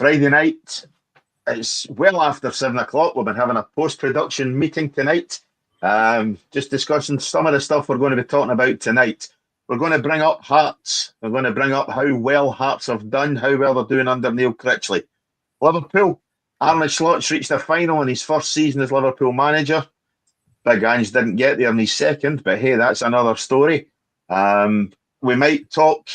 Friday night. It's well after 7 o'clock. We've been having a post-production meeting tonight. Just discussing some of the stuff we're going to be talking about tonight. We're going to bring up Hearts. We're going to bring up how well Hearts have done, how well they're doing under Neil Critchley. Liverpool. Arne Slott's reached the final in his first season as Liverpool manager. Big Ange didn't get there in his second, but hey, that's another story. We might talk,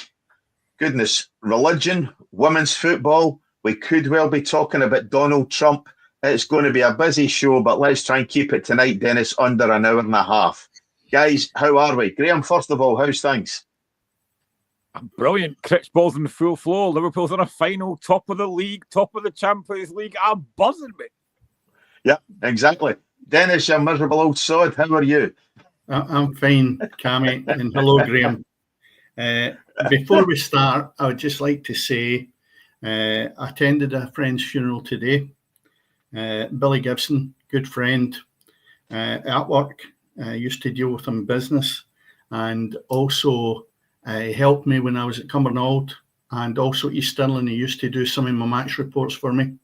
religion, women's football. We could well be talking about Donald Trump. It's going to be a busy show, but let's try and keep it tonight, Dennis, under an hour and a half. Guys, how are we? Graeme, first of all, how's things? Brilliant. Critch ball's in the full flow. Liverpool's in a final, top of the league, top of the Champions League. I'm buzzing, mate. Yeah, exactly. Dennis, you miserable old sod. How are you? I'm fine, Cammy, and hello, Graeme. Before we start, I would just like to say I attended a friend's funeral today. Billy Gibson, good friend at work. Used to deal with him in business, and also helped me when I was at Cumbernauld, and also East Stirling. He used to do some of my match reports for me.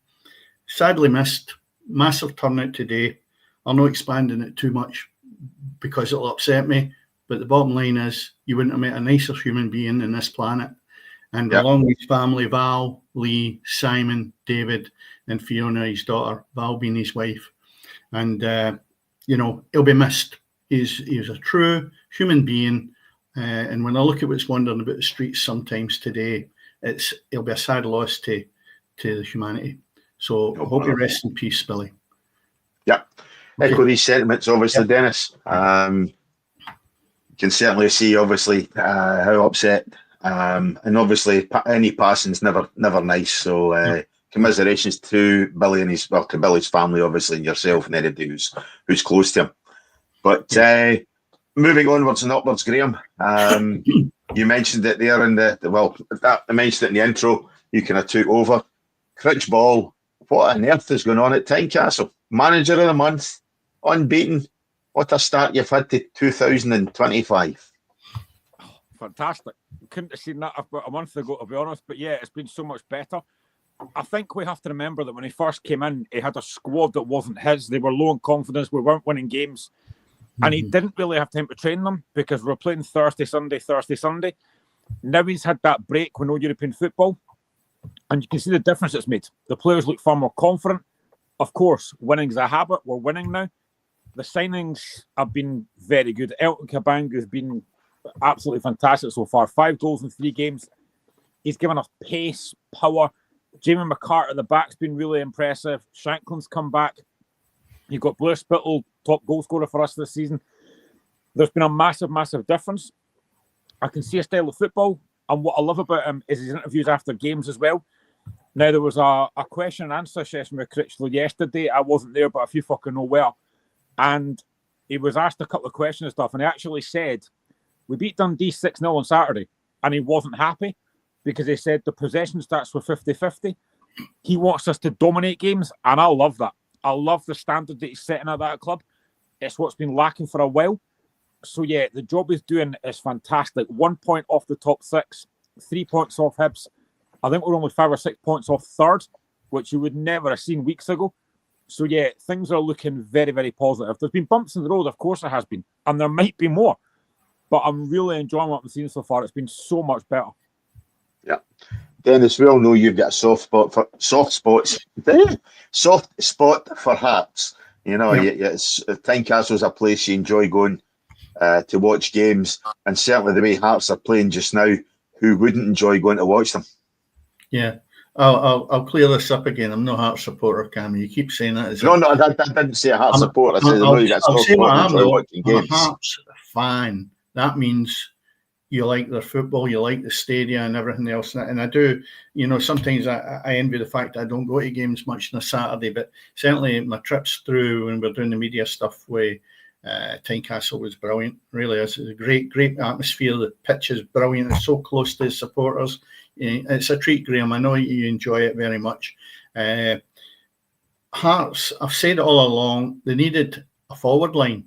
Sadly missed. Massive turnout today. I'll not expand on it too much because it'll upset me. But the bottom line is, you wouldn't have met a nicer human being in this planet. And along with his family, Val, Lee, Simon, David, and Fiona, his daughter, Val being his wife. And, he'll be missed. He's a true human being. And when I look at what's wandering about the streets sometimes today, it'll be a sad loss to the humanity. So I hope you rest in peace, Billy. Yeah. Okay. Echo these sentiments, obviously, Dennis. You can certainly see, obviously, how upset. And obviously, any passing's never nice. So commiserations to Billy and to Billy's family, obviously, and yourself and anybody who's close to him. But moving onwards and upwards, Graeme, you mentioned it there I mentioned it in the intro. You kind of took over. Critch Ball, what on earth is going on at Tynecastle? Manager of the month, unbeaten. What a start you've had to 2025. Fantastic. Couldn't have seen that about a month ago, to be honest. But yeah, it's been so much better. I think we have to remember that when he first came in, he had a squad that wasn't his. They were low in confidence. We weren't winning games. And he didn't really have time to train them because we're playing Thursday, Sunday. Now he's had that break with no European football. And you can see the difference it's made. The players look far more confident. Of course, winning's a habit. We're winning now. The signings have been very good. Elton Kabang has been absolutely fantastic so far. 5 goals in 3 games. He's given us pace, power. Jamie McCart at the back's been really impressive. Shanklin's come back. You've got Blair Spittle, top goal scorer for us this season. There's been a massive, massive difference. I can see a style of football. And what I love about him is his interviews after games as well. Now, there was a question and answer session with Critchley yesterday. I wasn't there, but a few fucking know where. And he was asked a couple of questions and stuff. And he actually said, we beat Dundee 6-0 on Saturday. And he wasn't happy because he said the possession stats were 50-50. He wants us to dominate games. And I love that. I love the standard that he's setting at that club. It's what's been lacking for a while. So, yeah, the job he's doing is fantastic. 1 point off the top 6, 3 points off Hibs. I think we're only 5 or 6 points off third, which you would never have seen weeks ago. So, yeah, things are looking very, very positive. There's been bumps in the road, of course there has been, and there might be more. But I'm really enjoying what I'm seeing so far. It's been so much better. Yeah. Dennis, we all know you've got a soft spot for Hearts. You know, Tynecastle's a place you enjoy going to watch games, and certainly the way Hearts are playing just now, who wouldn't enjoy going to watch them? Yeah, I'll clear this up again. I'm no Hearts supporter, Cam. You keep saying that. I didn't say a Hearts supporter. I said I know you got a soft spot and enjoy watching games. I'm a Hearts fan. That means you like their football, you like the stadium and everything else. And I do, sometimes I envy the fact I don't go to games much on a Saturday, but certainly my trips through when we're doing the media stuff with Tynecastle was brilliant. Really is. It's a great atmosphere. The pitch is brilliant. It's so close to the supporters. It's a treat, Graeme. I know you enjoy it very much. Hearts, I've said it all along, they needed a forward line.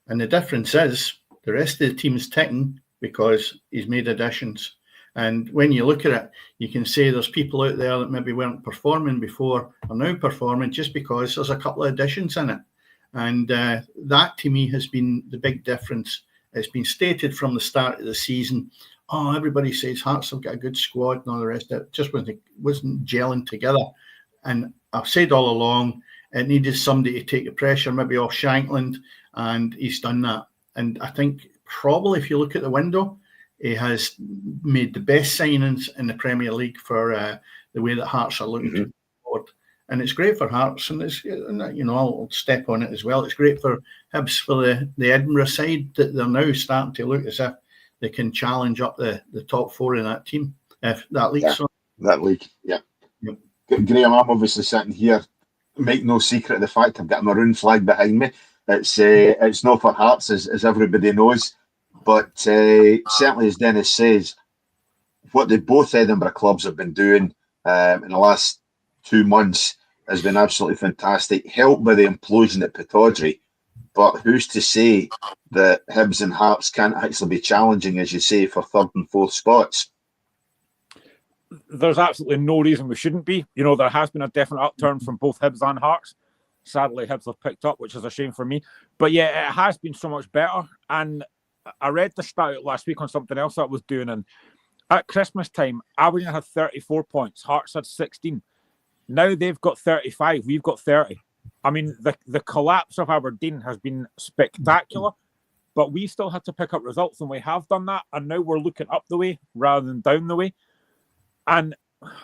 And the difference is the rest of the team's ticking because he's made additions. And when you look at it, you can say there's people out there that maybe weren't performing before are now performing just because there's a couple of additions in it. And that to me has been the big difference. It's been stated from the start of the season, oh, everybody says Hearts have got a good squad and all the rest of it. Just wasn't gelling together. And I've said all along, it needed somebody to take the pressure maybe off Shankland, and he's done that. And I think probably if you look at the window, he has made the best signings in the Premier League for the way that Hearts are looking forward. And it's great for Hearts, and it's, you know, I'll step on it as well. It's great for Hibs, for the Edinburgh side, that they're now starting to look as if they can challenge up the top four in that team, if that league. Yeah, that league, yeah. Yep. Graeme, I'm obviously sitting here, make no secret of the fact I've got a maroon flag behind me. It's not for Hearts, as everybody knows, but certainly, as Dennis says, what both Edinburgh clubs have been doing in the last 2 months has been absolutely fantastic, helped by the implosion at Pittodrie. But who's to say that Hibs and Hearts can't actually be challenging, as you say, for third and fourth spots? There's absolutely no reason we shouldn't be. You know, there has been a definite upturn from both Hibs and Hearts. Sadly, Hibs have picked up, which is a shame for me. But yeah, it has been so much better. And I read the stat last week on something else that I was doing, and at Christmas time, Aberdeen had 34 points, Hearts had 16. Now they've got 35, we've got 30. I mean, the collapse of Aberdeen has been spectacular, but we still had to pick up results, and we have done that, and now we're looking up the way rather than down the way. And,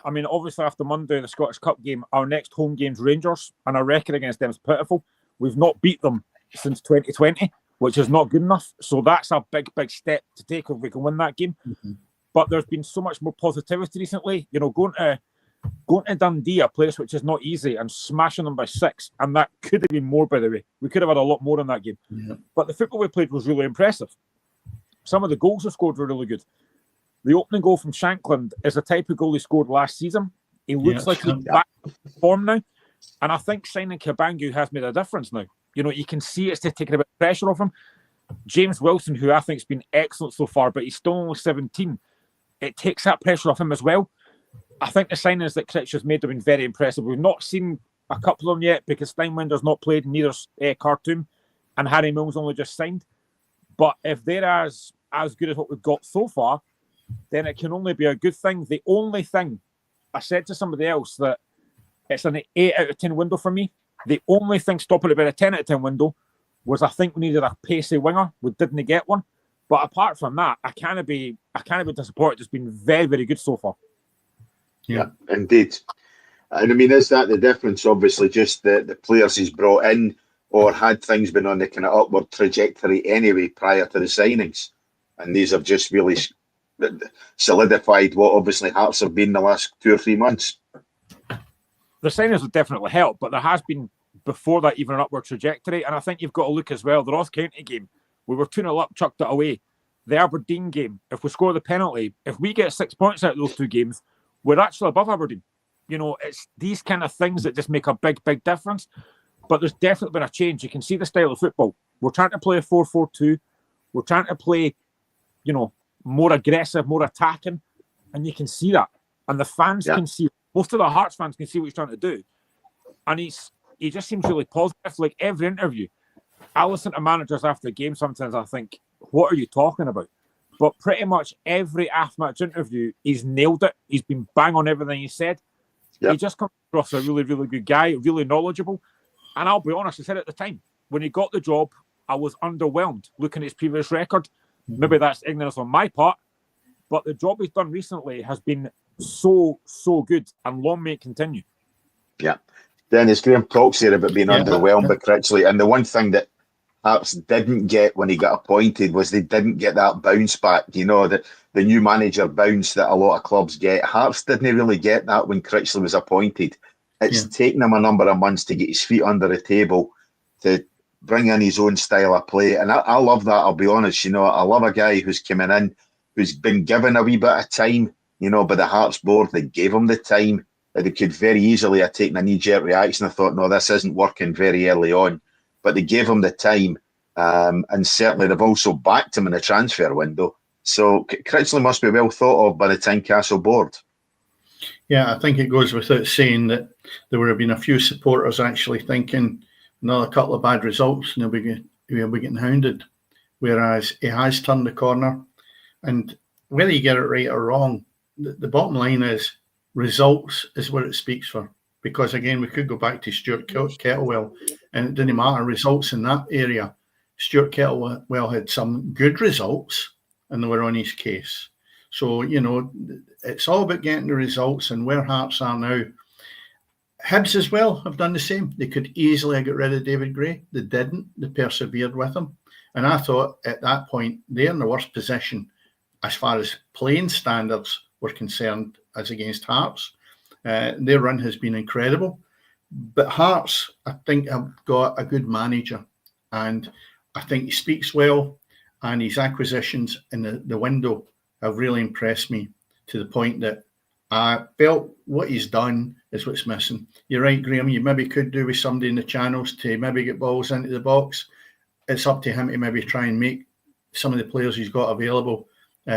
I mean, obviously after Monday, the Scottish Cup game, our next home game's Rangers, and our record against them is pitiful. We've not beat them since 2020, which is not good enough. So that's a big, big step to take if we can win that game. But there's been so much more positivity recently. You know, going to Dundee, a place which is not easy, and smashing them by 6, and that could have been more, by the way. We could have had a lot more in that game. Yeah. But the football we played was really impressive. Some of the goals we scored were really good. The opening goal from Shankland is the type of goal he scored last season. He looks like he's back in form now. And I think signing Cabangu has made a difference now. You know, you can see it's taking a bit of pressure off him. James Wilson, who I think has been excellent so far, but he's still only 17, it takes that pressure off him as well. I think the signings that Critchley's made have been very impressive. We've not seen a couple of them yet because Steinwinder's not played, neither's Khartoum, and Harry Mills only just signed. But if they're as good as what we've got so far, then it can only be a good thing. The only thing, I said to somebody else that it's an 8 out of 10 window for me. The only thing stopping it about a 10 out of 10 window was I think we needed a pacey winger. We didn't get one. But apart from that, I can't be disappointed. It's been very, very good so far. Yeah, indeed. And I mean, is that the difference? Obviously, just the players he's brought in, or had things been on the kind of upward trajectory anyway prior to the signings? And these have just really solidified what obviously Hearts have been the last 2 or 3 months. The signings have definitely helped, but there has been before that even an upward trajectory. And I think you've got to look as well. The Ross County game, we were 2-0 up, chucked it away. The Aberdeen game, if we score the penalty, if we get 6 points out of those 2 games, we're actually above Aberdeen. You know, it's these kind of things that just make a big, big difference. But there's definitely been a change. You can see the style of football. We're trying to play a 4-4-2. We're trying to play, you know, more aggressive, more attacking. And you can see that. And the fans can see, most of the Hearts fans can see what he's trying to do. And he just seems really positive. Like every interview, I listen to managers after the game sometimes, I think, what are you talking about? But pretty much every after-match interview, he's nailed it. He's been bang on everything he said. Yep. He just comes across a really, really good guy, really knowledgeable. And I'll be honest, I said at the time, when he got the job, I was underwhelmed looking at his previous record. Maybe that's ignorance on my part, but the job he's done recently has been so, so good, and long may it continue. Yeah. Dennis, Graham talks here about being underwhelmed by Critchley, and the one thing that Hearts didn't get when he got appointed was they didn't get that bounce back. You know, the new manager bounce that a lot of clubs get. Hearts didn't really get that when Critchley was appointed. It's taken him a number of months to get his feet under the table, to bring in his own style of play. And I love that, I'll be honest. You know, I love a guy who's coming in, who's been given a wee bit of time, you know, by the Hearts board. They gave him the time. They could very easily have taken a knee-jerk reaction. I thought, no, this isn't working very early on. But they gave him the time, and certainly they've also backed him in the transfer window So Critchley must be well thought of by the Tynecastle board. Yeah, I think it goes without saying that there would have been a few supporters actually thinking another couple of bad results and he'll be getting hounded. Whereas he has turned the corner. And whether you get it right or wrong, the bottom line is results is what it speaks for. Because again, we could go back to Stuart Kettlewell, and it didn't matter results in that area. Stuart Kettlewell had some good results, and they were on his case. So, it's all about getting the results and where Hearts are now. Hibs as well have done the same. They could easily have got rid of David Gray. They didn't. They persevered with him. And I thought at that point, they're in the worst position as far as playing standards were concerned as against Hearts. Their run has been incredible. But Hearts, I think, have got a good manager. And I think he speaks well. And his acquisitions in the window have really impressed me to the point that I felt what he's done is what's missing. You're right, Graeme, you maybe could do with somebody in the channels to maybe get balls into the box. It's up to him to maybe try and make some of the players he's got available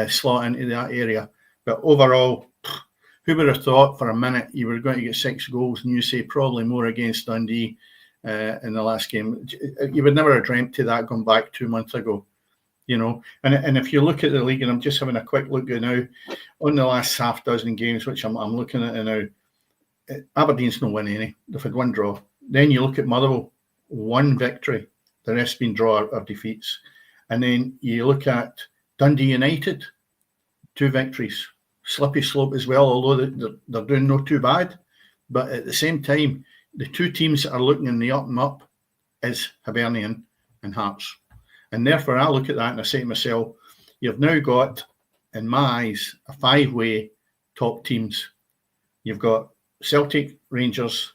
slot into that area. But overall, who would have thought for a minute you were going to get 6 goals and you say probably more against Dundee in the last game? You would never have dreamt to that going back 2 months ago. And if you look at the league, and I'm just having a quick look at now, on the last half dozen games, which I'm looking at now, Aberdeen's no win any. They've had 1 draw. Then you look at Motherwell, 1 victory. The rest been draw or defeats. And then you look at Dundee United, 2 victories. Slippy slope as well, although they're doing not too bad. But at the same time, the 2 teams that are looking in the up and up is Hibernian and Hearts. And therefore, I look at that and I say to myself, you've now got, in my eyes, a 5-way top teams. You've got Celtic, Rangers,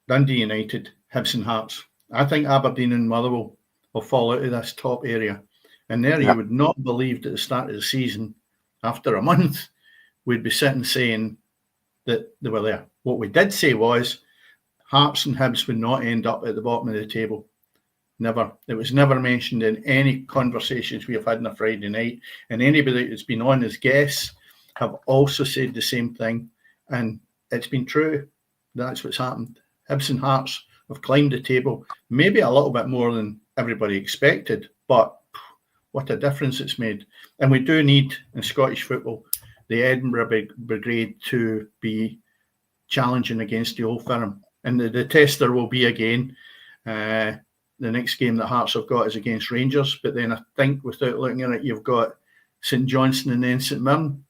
Dundee United, Hibs and Hearts. I think Aberdeen and Motherwell will fall out of this top area. And there you would not believe at the start of the season, after a month, we'd be sitting saying that they were there. What we did say was Hearts and Hibs would not end up at the bottom of the table. Never. It was never mentioned in any conversations we have had on a Friday night. And anybody that's been on as guests have also said the same thing. And it's been true. That's what's happened. Hibs and Hearts have climbed the table, maybe a little bit more than everybody expected, but what a difference it's made. And we do need, in Scottish football, the Edinburgh Brigade to be challenging against the Old Firm. And the tester will be again. The next game that Hearts have got is against Rangers, but then I think without looking at it, you've got St Johnstone and then St Mirren.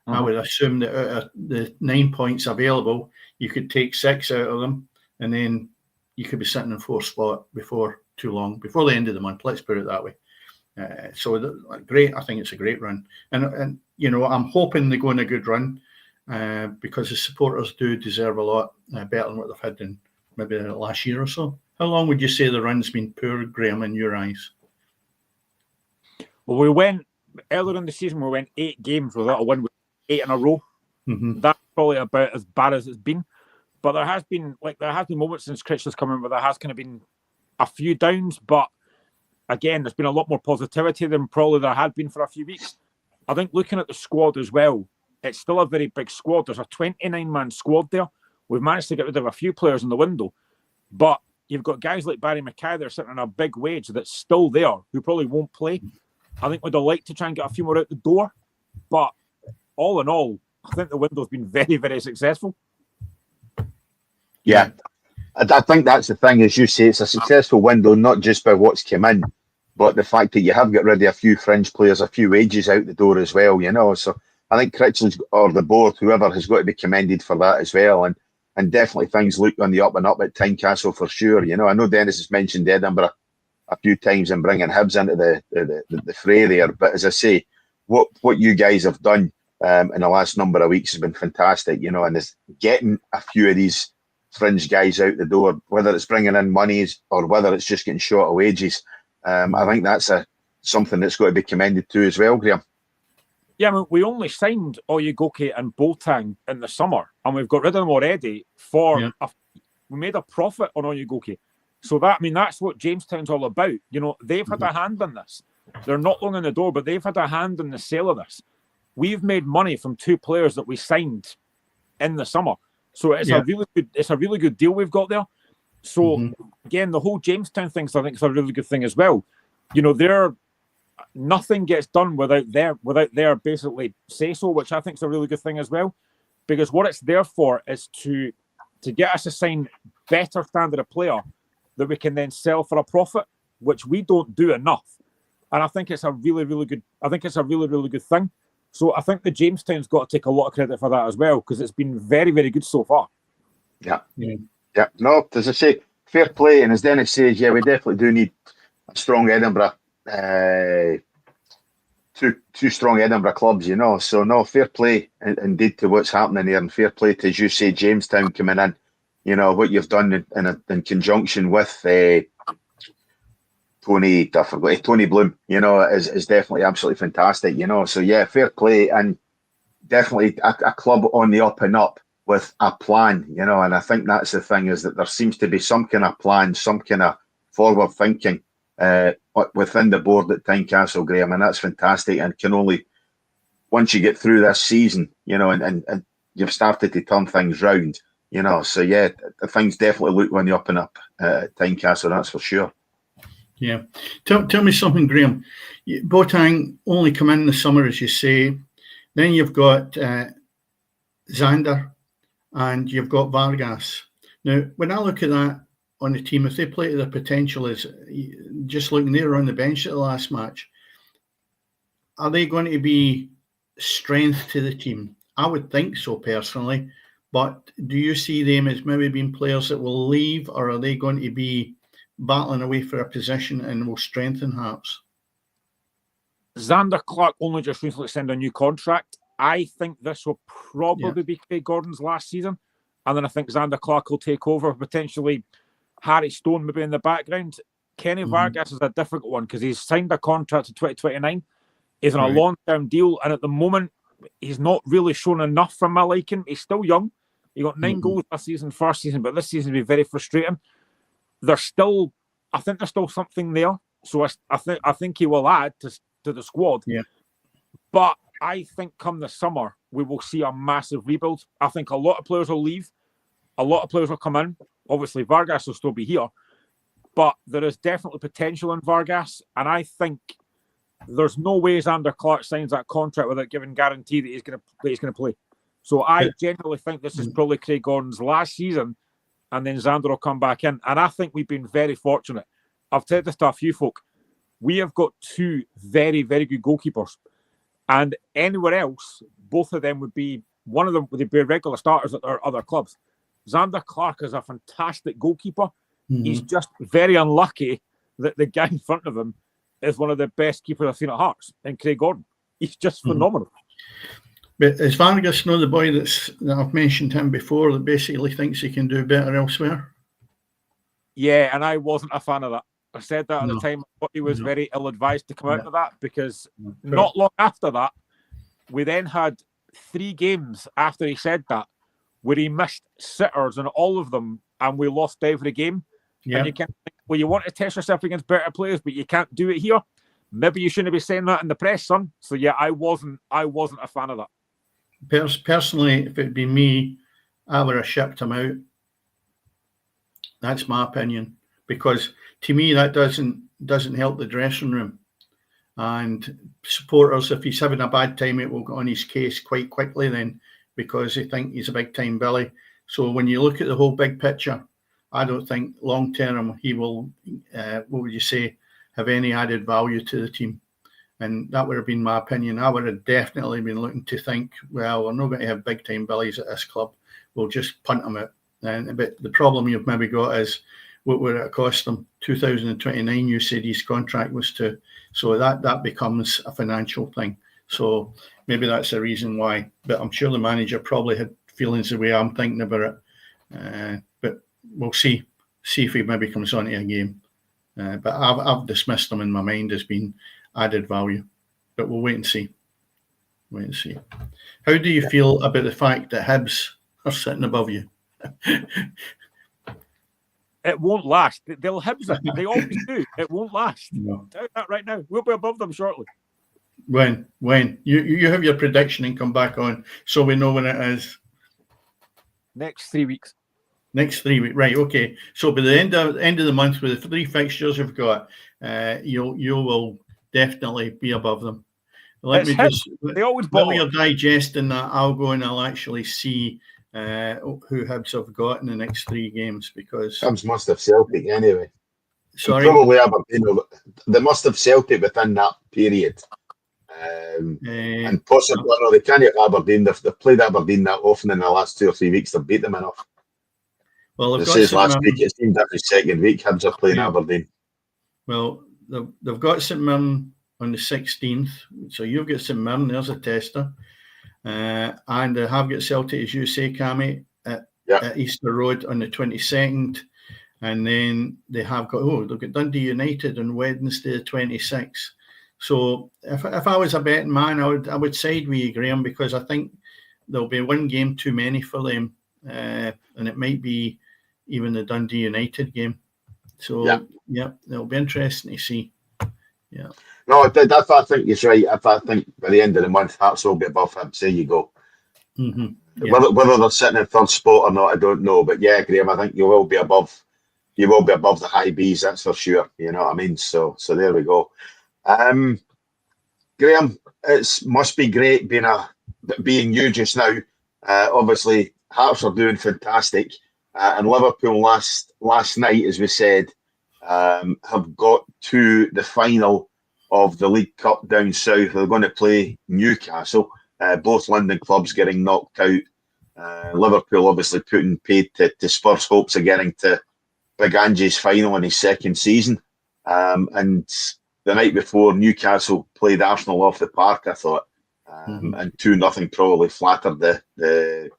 I would assume that out of the 9 points available, you could take 6 out of them, and then you could be sitting in 4th spot before too long, before the end of the month. Let's put it that way. Great. I think it's a great run, and I'm hoping they go on a good run because the supporters do deserve a lot better than what they've had in maybe the last year or so. How long would you say the run's been poor, Graeme, in your eyes? Well, we went earlier in the season. We went 8 games without a win, 8 in a row. Mm-hmm. That's probably about as bad as it's been. But there has been moments since Critchley's come in where there has kind of been a few downs. But again, there's been a lot more positivity than probably there had been for a few weeks. I think looking at the squad as well, it's still a very big squad. There's a 29-man squad there. We've managed to get rid of a few players in the window, but you've got guys like Barry Mackay that are sitting on a big wage that's still there, who probably won't play. I think we'd have liked to try and get a few more out the door. But all in all, I think the window's been very, very successful. Yeah, I think that's the thing, as you say, it's a successful window, not just by what's come in, but the fact that you have got rid of a few fringe players, a few wages out the door as well, So I think Critchley's or the board, whoever, has got to be commended for that as well. And definitely things look on the up and up at Tynecastle for sure. I know Dennis has mentioned Edinburgh a few times and bringing Hibs into the fray there. But as I say, what you guys have done in the last number of weeks has been fantastic, and it's getting a few of these fringe guys out the door, whether it's bringing in monies or whether it's just getting short of wages. I think that's something that's got to be commended to as well, Graeme. Yeah, I mean, we only signed Oyegoke and Boateng in the summer, and we've got rid of them already we made a profit on Oyegoke. So that's what Jamestown's all about. They've had a hand in this. They're not long in the door, but they've had a hand in the sale of this. We've made money from 2 players that we signed in the summer. So it's a really good deal we've got there. So again, the whole Jamestown thing, I think, is a really good thing as well. Nothing gets done without their basically say so, which I think is a really good thing as well. Because what it's there for is to get us to sign better standard of player that we can then sell for a profit, which we don't do enough. And I think it's a really, really good. I think it's a really, really good thing. So I think the Jamestown's got to take a lot of credit for that as well, because it's been very, very good so far. Yeah. No, as I say, fair play. And as Dennis says, we definitely do need a strong Edinburgh, two strong Edinburgh clubs, So no, fair play indeed to what's happening there, and fair play to, as you say, Jamestown coming in. What you've done in conjunction with Tony Bloom, is definitely absolutely fantastic, So fair play, and definitely a club on the up and up with a plan, and I think that's the thing, is that there seems to be some kind of plan, some kind of forward thinking within the board at Tynecastle, Graeme, and that's fantastic, and can only, once you get through this season, and you've started to turn things round, so things definitely look on the up and up at Tynecastle, that's for sure. Yeah. Tell me something, Graeme. Boateng only come in the summer, as you say. Then you've got Xander and you've got Vargas. Now, when I look at that on the team, if they play to their potential, is just looking there on the bench at the last match, are they going to be strength to the team? I would think so, personally. But do you see them as maybe being players that will leave, or are they going to be battling away for a position and will strengthen Hearts? Xander Clark only just recently signed a new contract. I think this will probably be Craig Gordon's last season. And then I think Xander Clark will take over, potentially Harry Stone maybe in the background. Kenny Vargas is a difficult one because he's signed a contract to 2029. He's on a long-term deal. And at the moment, he's not really shown enough for my liking. He's still young. He got 9 goals last season, first season, but this season will be very frustrating. I think there's still something there. So I think he will add to the squad. Yeah. But I think come the summer, we will see a massive rebuild. I think a lot of players will leave. A lot of players will come in. Obviously, Vargas will still be here. But there is definitely potential in Vargas. And I think there's no way Xander Clark signs that contract without giving guarantee that he's going to play. So I genuinely think this is probably Craig Gordon's last season, and then Xander will come back in. And I think we've been very fortunate. I've said this to a few folk. We have got 2 very, very good goalkeepers. And anywhere else, both of them would be, one of them would be regular starters at their other clubs. Xander Clark is a fantastic goalkeeper. He's just very unlucky that the guy in front of him is one of the best keepers I've seen at Hearts, and Craig Gordon. He's just phenomenal. But is Vargas not the boy that I've mentioned him before, that basically thinks he can do better elsewhere? Yeah, and I wasn't a fan of that. I said that at the time. I thought he was very ill-advised to come out of that, because not long after that, we then had 3 games after he said that where he missed sitters in all of them, and we lost every game. Yeah. And you can't think, well, you want to test yourself against better players, but you can't do it here. Maybe you shouldn't be saying that in the press, son. So yeah, I wasn't a fan of that. Personally, if it'd been me, I would have shipped him out. That's my opinion, because to me that doesn't help the dressing room. And supporters, if he's having a bad time, it will get on his case quite quickly then, because they think he's a big time Billy. So when you look at the whole big picture, I don't think long term he will, what would you say, have any added value to the team. And that would have been my opinion. I would have definitely been looking to think, well, we're not going to have big time Billies at this club. We'll just punt them out. But the problem you've maybe got is, what would it cost them? 2029, you said his contract was to. So that becomes a financial thing. So maybe that's the reason why. But I'm sure the manager probably had feelings the way I'm thinking about it. But we'll see if he maybe comes on to a game. But I've dismissed him in my mind as being added value. But we'll wait and see. How do you feel about the fact that Hibs are sitting above you? It won't last. They'll Hibs it. They always do. It won't last. No. Tell you that right now. We'll be above them shortly. When you have your prediction and come back on, so we know when it is. Next 3 weeks. Next 3 weeks, right? Okay. So by the end of the month, with the 3 fixtures you've got, you will definitely be above them. Let It's me Hibs. just. They always While bottle you're it. digesting that, I'll go and I'll actually see who Hibs have got in the next 3 games, because. Hibs must have Celtic anyway. Sorry. Probably Aberdeen. They must have Celtic within that period. And possibly, no, they can't get Aberdeen. They've played Aberdeen that often in the last 2 or 3 weeks. They've beat them enough. Well, it says last week, it seemed every second week Hibs are playing Aberdeen. Well, they've got St Mirren on the 16th, so you've got St Mirren. There's a tester, and they have got Celtic, as you say, Cammy, at Easter Road on the 22nd, and then they have got they've got Dundee United on Wednesday the 26th. So if I was a betting man, I would side with you, Graeme, because I think there'll be one game too many for them, and it might be even the Dundee United game. So it'll be interesting to see. Yeah. No, I think he's right. I think by the end of the month, Hearts will be above Hibs. There you go. Mm-hmm. Yeah. Whether they're sitting in third spot or not, I don't know. But yeah, Graeme, I think you will be above. You will be above the high Bs. That's for sure. You know what I mean? So there we go. Graeme, it must be great being you just now. Obviously, Hearts are doing fantastic, and Liverpool last night, as we said, have got to the final of the League Cup down south. They're going to play Newcastle. Both London clubs getting knocked out. Liverpool obviously putting paid to Spurs' hopes of getting to Big Ange's final in his second season. And the night before, Newcastle played Arsenal off the park, I thought. And 2-0 probably flattered the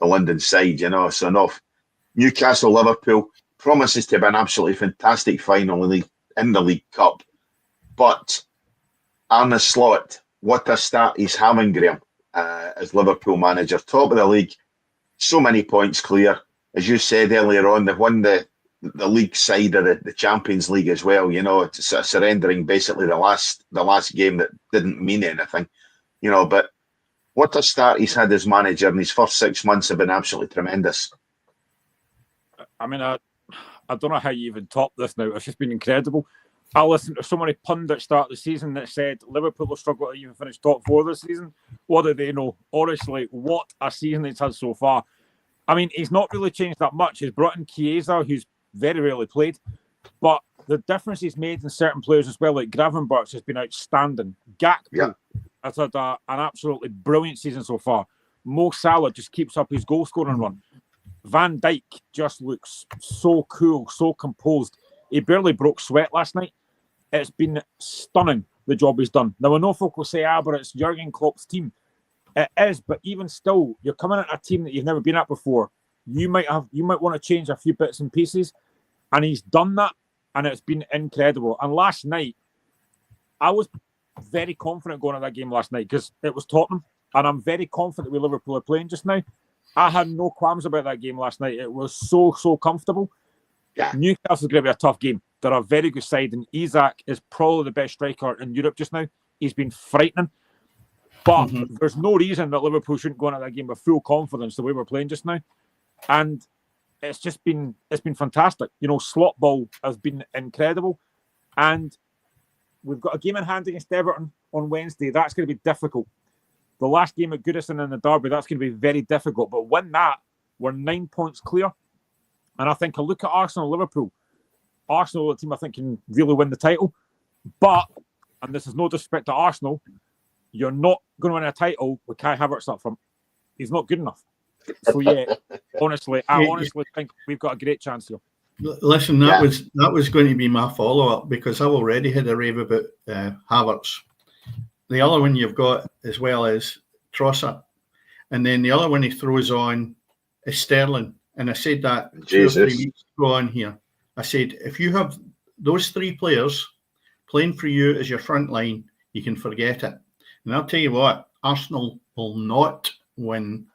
London side, you know. So enough. Newcastle, Liverpool promises to be an absolutely fantastic final in the League Cup. But Arne Slott, what a start he's having, Graeme, as Liverpool manager. Top of the league, so many points clear. As you said earlier on, they've won the league side of the Champions League as well. You know, it's surrendering basically the last game that didn't mean anything. You know, but what a start he's had as manager, and his first 6 months have been absolutely tremendous. I mean, I don't know how you even top this now. It's just been incredible. I listened to so many pundits start the season that said Liverpool will struggle to even finish top 4 this season. What do they know? Honestly, what a season he's had so far. I mean, he's not really changed that much. He's brought in Chiesa, who's very rarely played, but the difference he's made in certain players as well, like Gravenberch, has been outstanding. Gakpo has had an absolutely brilliant season so far. Mo Salah just keeps up his goal-scoring run. Van Dijk just looks so cool, so composed. He barely broke sweat last night. It's been stunning, the job he's done. Now, I know folk will say, but it's Jurgen Klopp's team. It is, but even still, you're coming at a team that you've never been at before. You might want to change a few bits and pieces, and he's done that, and it's been incredible. And last night, I was very confident going to that game last night because it was Tottenham, and I'm very confident with Liverpool are playing just now. I had no qualms about that game last night. It was so comfortable. Yeah. Newcastle's going to be a tough game. They're a very good side, and Isak is probably the best striker in Europe just now. He's been frightening. But there's no reason that Liverpool shouldn't go into that game with full confidence the way we're playing just now. And it's been fantastic. You know, slot ball has been incredible. And we've got a game in hand against Everton on Wednesday. That's going to be difficult. The last game at Goodison in the Derby, that's going to be very difficult. But win that, we're 9 points clear. And I think a look at Arsenal, Liverpool. Arsenal are the team I think can really win the title. But, and this is no disrespect to Arsenal, you're not going to win a title with Kai Havertz up front. He's not good enough. So yeah, honestly, I think we've got a great chance here. Listen, that was going to be my follow-up because I've already had a rave about Havertz. The other one you've got as well is Trossard. And then the other one he throws on is Sterling. And I said that 2 or 3 weeks ago on here. I said, if you have those 3 players playing for you as your front line, you can forget it. And I'll tell you what, Arsenal will not win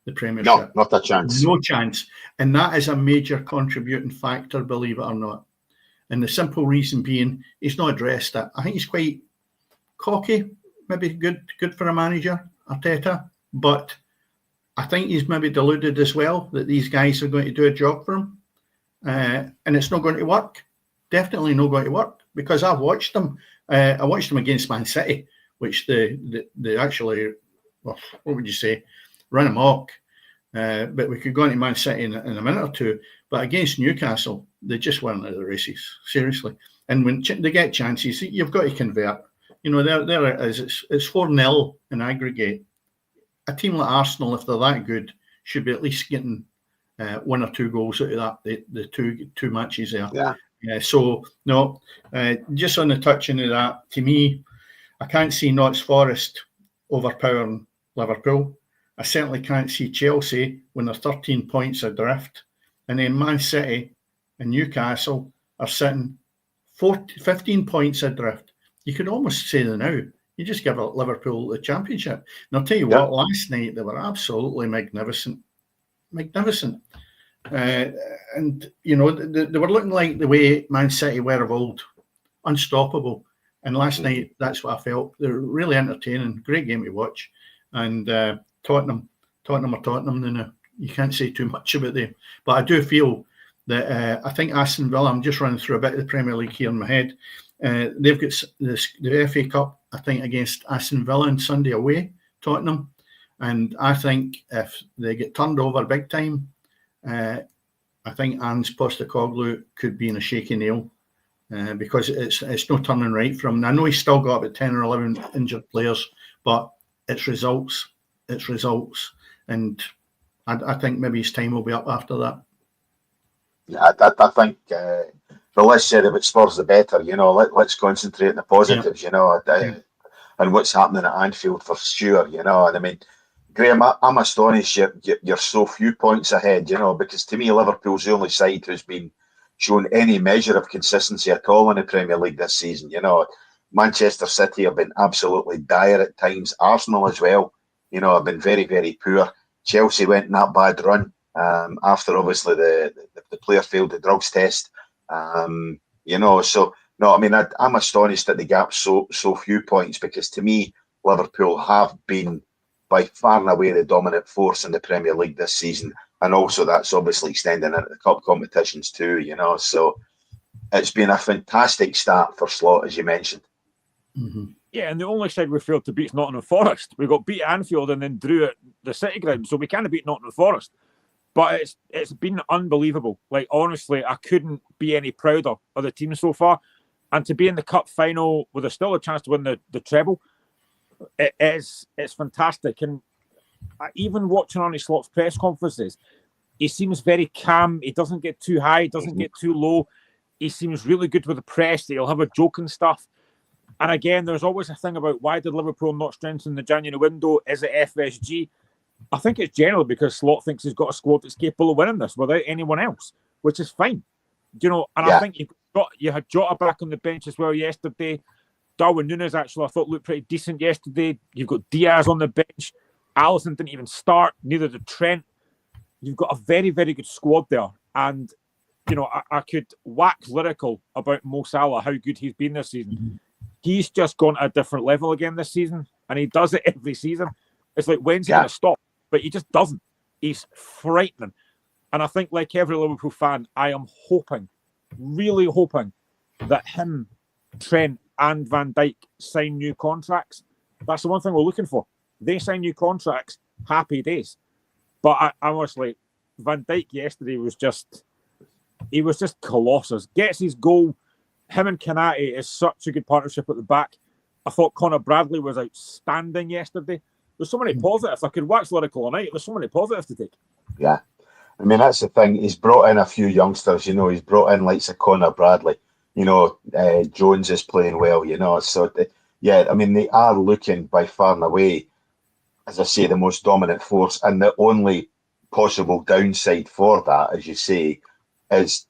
the Premiership. No, not a chance. No chance. And that is a major contributing factor, believe it or not. And the simple reason being, he's not addressed it. I think he's quite cocky, maybe good for a manager, Arteta, but I think he's maybe deluded as well that these guys are going to do a job for him. And it's not going to work. Definitely not going to work, because I've watched them. I watched them against Man City, which they actually, well, what would you say, run amok. But we could go into Man City in a minute or two. But against Newcastle, they just weren't at the races, seriously. And when they get chances, you've got to convert. You know, there it is. It's 4-0 in aggregate. A team like Arsenal, if they're that good, should be at least getting 1 or 2 goals out of that, the two matches there. Yeah. So, no, just on the touching of that, to me, I can't see Notts Forest overpowering Liverpool. I certainly can't see Chelsea when they're 13 points adrift. And then Man City and Newcastle are sitting 15 points adrift. You could almost say that now. You just give Liverpool the championship. And I'll tell you what, last night they were absolutely magnificent. Magnificent. And, you know, they were looking like the way Man City were of old. Unstoppable. And last night, that's what I felt. They're really entertaining. Great game to watch. And Tottenham are Tottenham. You can't say too much about them. But I do feel that I think Aston Villa, I'm just running through a bit of the Premier League here in my head. They've got the FA Cup, I think, against Aston Villa on Sunday away, Tottenham. And I think if they get turned over big time, I think Ange Postecoglou could be in a shaky nail because it's no turning right from him. I know he's still got about 10 or 11 injured players, but it's results. It's results. And I think maybe his time will be up after that. Yeah, I think the less said about Spurs, the better. You know, let's concentrate on the positives. You know, and what's happening at Anfield for sure. You know, and I mean, Graeme, I'm astonished you're so few points ahead. You know, because to me, Liverpool's the only side who's been shown any measure of consistency at all in the Premier League this season. You know, Manchester City have been absolutely dire at times. Arsenal as well. You know, have been very, very poor. Chelsea went in that bad run after obviously the player failed the drugs test. You know, so no, I mean, I'm astonished that the gap's so few points, because to me, Liverpool have been by far and away the dominant force in the Premier League this season, and also that's obviously extending into the cup competitions too. You know, so it's been a fantastic start for Slott, as you mentioned. Mm-hmm. Yeah, and the only side we failed to beat is Nottingham Forest. We got beat at Anfield and then drew at the City Ground, so we can't beat Nottingham Forest. But it's been unbelievable. Like, honestly, I couldn't be any prouder of the team so far. And to be in the cup final with still a chance to win the treble, it's fantastic. And even watching Arne Slott's press conferences, he seems very calm. He doesn't get too high, doesn't get too low. He seems really good with the press. He'll have a joke and stuff. And again, there's always a thing about why did Liverpool not strengthen the January window? Is it FSG? I think it's generally because Slott thinks he's got a squad that's capable of winning this without anyone else, which is fine. You know, and I think you had Jota back on the bench as well yesterday. Darwin Núñez actually I thought looked pretty decent yesterday. You've got Diaz on the bench. Alisson didn't even start, neither did Trent. You've got a very, very good squad there. And, you know, I could wax lyrical about Mo Salah, how good he's been this season. Mm-hmm. He's just gone to a different level again this season, and he does it every season. It's like, when's he going to stop? But he just doesn't. He's frightening. And I think, like every Liverpool fan, I am hoping, really hoping, that him, Trent, and Van Dijk sign new contracts. That's the one thing we're looking for. They sign new contracts, happy days. But I honestly, Van Dijk yesterday was just colossus. Gets his goal. Him and Kanate is such a good partnership at the back. I thought Connor Bradley was outstanding yesterday. There's so many positives. I could wax lyrical all night. There's so many positives to take. Yeah. I mean, that's the thing. He's brought in a few youngsters, you know. He's brought in like Connor Bradley. You know, Jones is playing well, you know. So, I mean, they are looking by far and away, as I say, the most dominant force. And the only possible downside for that, as you say, is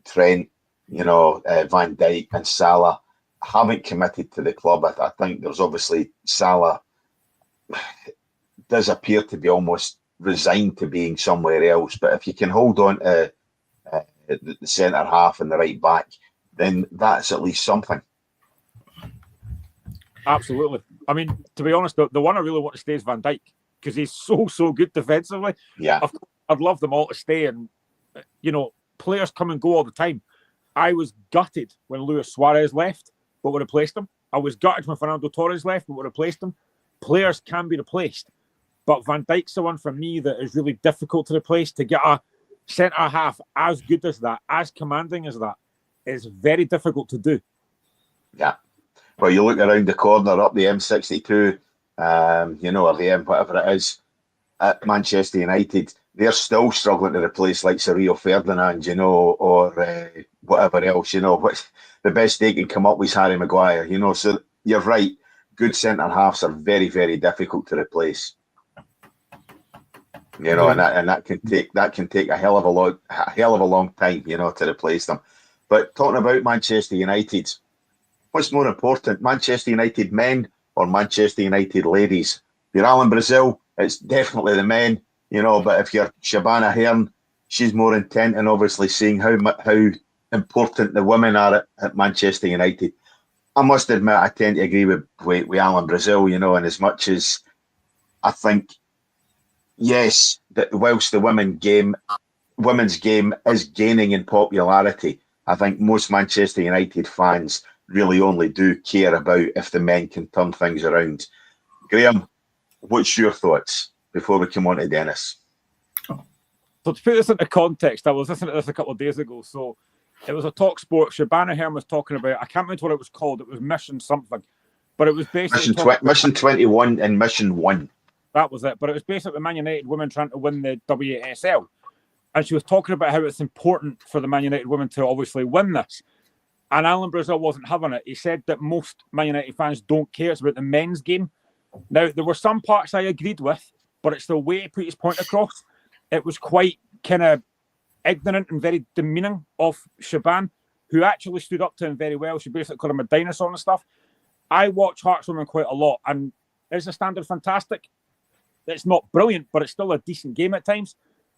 Trent, you know, Van Dijk and Salah haven't committed to the club. I think there's obviously Salah does appear to be almost resigned to being somewhere else. But if you can hold on to the centre half and the right back, then that's at least something. Absolutely. I mean, to be honest, the one I really want to stay is Van Dijk, because he's so good defensively. Yeah. I'd love them all to stay, and players come and go all the time. I was gutted when Luis Suarez left, but we replaced him. I was gutted when Fernando Torres left, but we replaced him. Players can be replaced, but Van Dijk's the one for me that is really difficult to replace. To get a centre half as good as that, as commanding as that, is very difficult to do. Yeah. Well, you look around the corner up the M62, or the M, whatever it is, at Manchester United, they're still struggling to replace like Rio Ferdinand, or whatever else, what the best they can come up with is Harry Maguire, so you're right. Good centre halves are very, very difficult to replace. And that can take a hell of a long time, to replace them. But talking about Manchester United, what's more important, Manchester United men or Manchester United ladies? If you're Alan Brazil, it's definitely the men, but if you're Shabana Hearn, she's more intent on obviously seeing how important the women are at Manchester United. I must admit, I tend to agree with Alan Brazil, and as much as I think, yes, that whilst the women's game is gaining in popularity, I think most Manchester United fans really only do care about if the men can turn things around. Graeme, what's your thoughts before we come on to Dennis? So to put this into context, I was listening to this a couple of days ago. So it was a talk sport. Shabana Hearn was talking about, I can't remember what it was called. It was Mission something. But it was basically... Mission 21 and Mission 1. That was it. But it was basically Man United women trying to win the WSL. And she was talking about how it's important for the Man United women to obviously win this. And Alan Brazil wasn't having it. He said that most Man United fans don't care. It's about the men's game. Now, there were some parts I agreed with, but it's the way he put his point across. It was quite kind of ignorant and very demeaning of Shaban, who actually stood up to him very well. She basically called him a dinosaur and stuff. I watch Hearts women quite a lot, and is the standard fantastic? It's not brilliant, but it's still a decent game at times.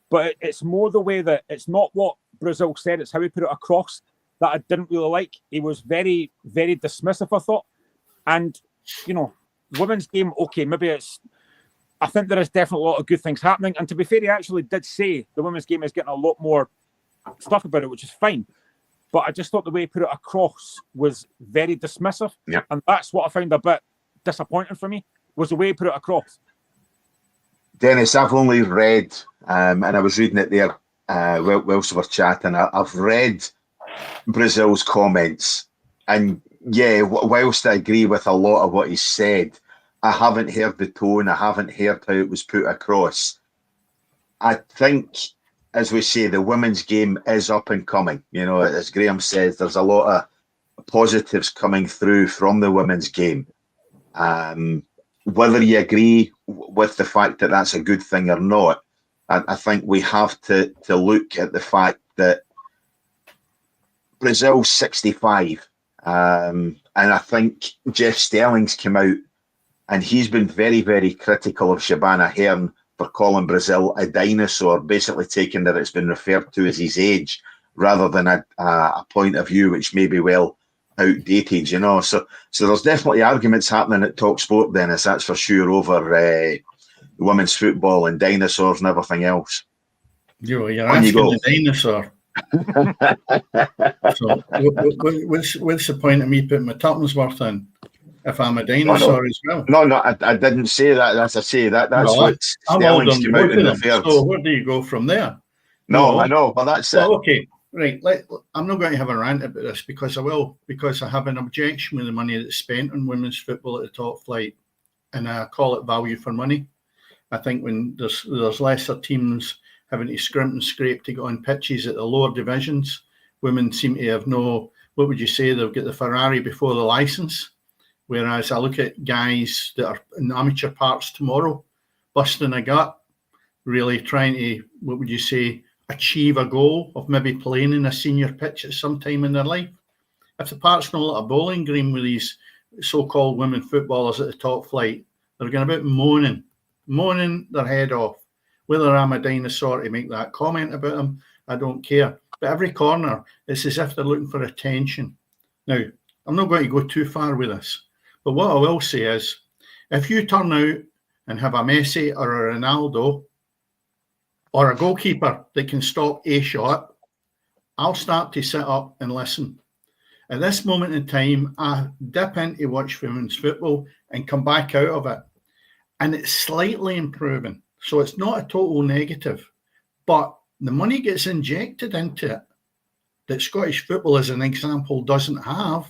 But it's more the way that it's not what Brazil said, it's how he put it across that I didn't really like. He was very, very dismissive, I thought. And, women's game, okay, maybe it's... I think there is definitely a lot of good things happening. And to be fair, he actually did say the women's game is getting a lot more stuff about it, which is fine. But I just thought the way he put it across was very dismissive. Yeah. And that's what I found a bit disappointing for me, was the way he put it across. Dennis, I've only read, and I was reading it there whilst we were chatting, I've read Brazil's comments. And yeah, whilst I agree with a lot of what he said, I haven't heard the tone, I haven't heard how it was put across. I think, as we say, the women's game is up and coming. As Graeme says, there's a lot of positives coming through from the women's game. Whether you agree with the fact that that's a good thing or not, I think we have to look at the fact that Brazil's 65. And I think Jeff Stelling's come out and he's been very, very critical of Shabana Hearn for calling Brazil a dinosaur, basically taking that it's been referred to as his age rather than a point of view which may be well outdated, So there's definitely arguments happening at Talk Sport, Dennis, that's for sure, over women's football and dinosaurs and everything else. You're asking the dinosaur. So what's the point of me putting my tuppence worth in if I'm a dinosaur as well? No, I didn't say that. As I say, that's what Stelling's come out and referred. So where do you go from there? No, I know, but that's it. Okay, right. I'm not going to have a rant about this because I have an objection with the money that's spent on women's football at the top flight, and I call it value for money. I think when there's lesser teams having to scrimp and scrape to get on pitches at the lower divisions, women seem to have what would you say, they'll get the Ferrari before the license. Whereas I look at guys that are in amateur parts tomorrow, busting a gut, really trying to, what would you say, achieve a goal of maybe playing in a senior pitch at some time in their life. If the parts know like a bowling green with these so-called women footballers at the top flight, they're going about moaning moaning their head off. Whether I'm a dinosaur to make that comment about them, I don't care. But every corner, it's as if they're looking for attention. Now, I'm not going to go too far with this, but what I will say is, if you turn out and have a Messi or a Ronaldo or a goalkeeper that can stop a shot, I'll start to sit up and listen. At this moment in time, I dip in to watch women's football and come back out of it. And it's slightly improving. So it's not a total negative. But the money gets injected into it that Scottish football, as an example, doesn't have.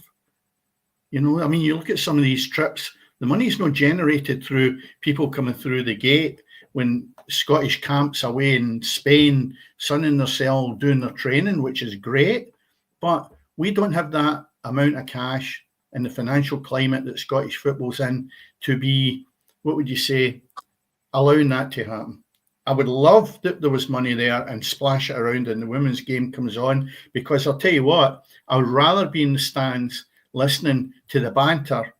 You know, I mean, you look at some of these trips, the money's not generated through people coming through the gate when Scottish camps away in Spain, sunning themselves, doing their training, which is great. But we don't have that amount of cash in the financial climate that Scottish football's in to be, what would you say, allowing that to happen. I would love that there was money there and splash it around and the women's game comes on, because I'll tell you what, I would rather be in the stands listening to the banter,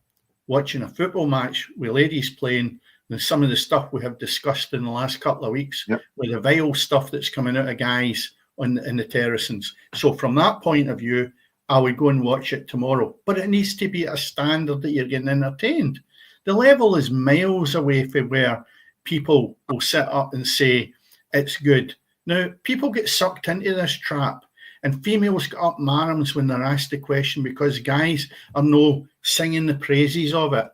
watching a football match with ladies playing, than some of the stuff we have discussed in the last couple of weeks, with the vile stuff that's coming out of guys in the terracings. So from that point of view, I would go and watch it tomorrow. But it needs to be at a standard that you're getting entertained. The level is miles away from where people will sit up and say it's good. Now, people get sucked into this trap, and females get up marams when they're asked the question because guys are no singing the praises of it.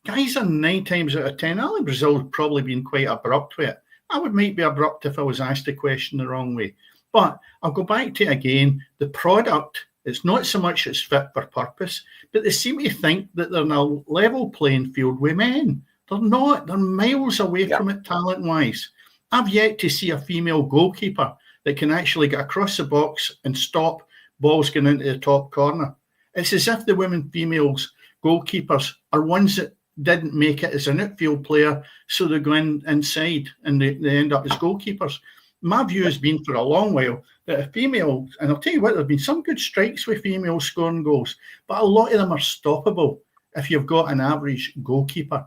Guys are 9 times out of 10. Ali Brazil's probably been quite abrupt with it. I might be abrupt if I was asked the question the wrong way. But I'll go back to it again. The product, it's not so much it's fit for purpose, but they seem to think that they're in a level playing field with men. They're not. They're miles away from it talent-wise. I've yet to see a female goalkeeper that can actually get across the box and stop balls going into the top corner. It's as if the females goalkeepers are ones that didn't make it as an outfield player, so they go inside and they end up as goalkeepers. My view has been for a long while that a female, and I'll tell you what, there have been some good strikes with females scoring goals, but a lot of them are stoppable if you've got an average goalkeeper.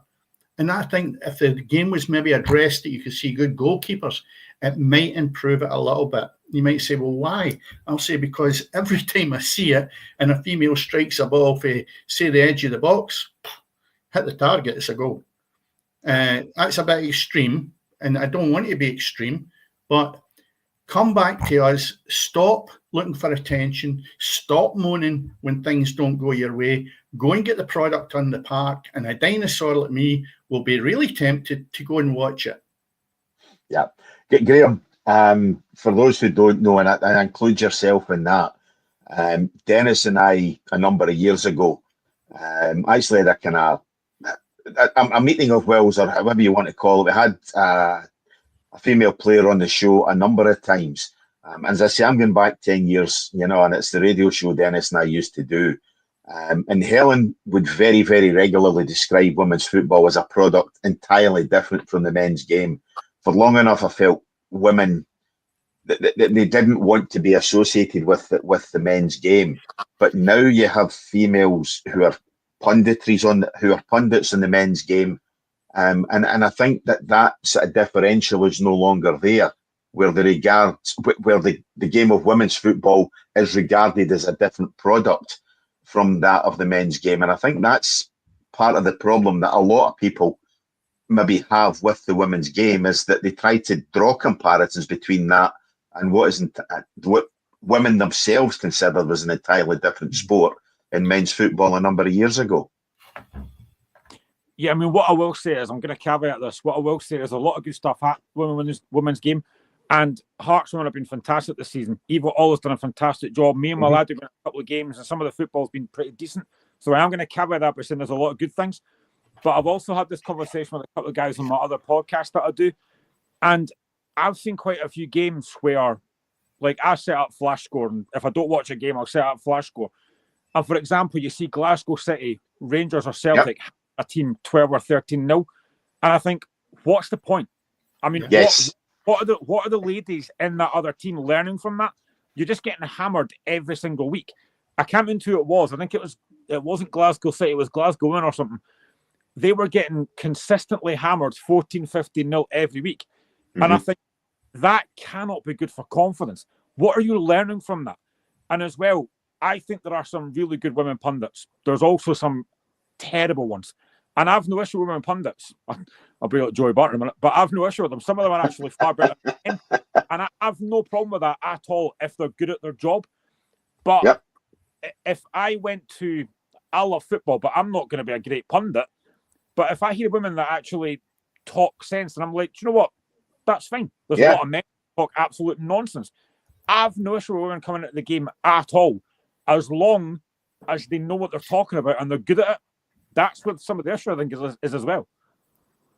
And I think if the game was maybe addressed that you could see good goalkeepers, it might improve it a little bit. You might say, well, why? I'll say because every time I see it and a female strikes a ball for, say, the edge of the box, hit the target, it's a goal. That's a bit extreme, and I don't want to be extreme, but come back to us, stop looking for attention, stop moaning when things don't go your way, go and get the product on the park, and a dinosaur like me will be really tempted to go and watch it. Yeah. Graeme, for those who don't know, and I include yourself in that, Dennis and I, a number of years ago, actually had a kind of a meeting of wills, or however you want to call it. We had a female player on the show a number of times. And as I say, I'm going back 10 years, you know, and it's the radio show Dennis and I used to do. And Helen would very, very regularly describe women's football as a product entirely different from the men's game. For long enough, I felt women, they didn't want to be associated with the men's game. But now you have females who are punditries who are pundits in the men's game. And I think that sort of differential is no longer there, where the game of women's football is regarded as a different product from that of the men's game. And I think that's part of the problem that a lot of people maybe have with the women's game, is that they try to draw comparisons between that and what women themselves considered as an entirely different sport in men's football a number of years ago. Yeah, I mean, what I will say is, I'm going to caveat this. What I will say is a lot of good stuff happening in women's game, and Hearts women have been fantastic this season. Eva Alla's done a fantastic job. Me and my lad have been a couple of games, and some of the football's been pretty decent. So I am going to caveat that by saying there's a lot of good things. But I've also had this conversation with a couple of guys on my other podcast that I do, and I've seen quite a few games where, like, I set up flash score, and if I don't watch a game, I'll set up flash score. And for example, you see Glasgow City, Rangers or Celtic, a team 12 or 13-0, and I think, what's the point? I mean, what are the ladies in that other team learning from that? You're just getting hammered every single week. I can't remember who it was. I think it wasn't Glasgow City, it was Glasgow Women or something. they were getting consistently hammered 14, 15-0 every week. And I think that cannot be good for confidence. What are you learning from that? And as well, I think there are some really good women pundits. There's also some terrible ones. And I've no issue with women pundits. I'll be like Joey Barton in a minute, but I've no issue with them. Some of them are actually far better than men. And I've no problem with that at all if they're good at their job. But if I went to, I love football, but I'm not going to be a great pundit. But if I hear women that actually talk sense, and I'm like, do you know what? That's fine. There's a lot of men who talk absolute nonsense. I've no issue with women coming into the game at all, as long as they know what they're talking about and they're good at it. That's what some of the issue, I think, is as well.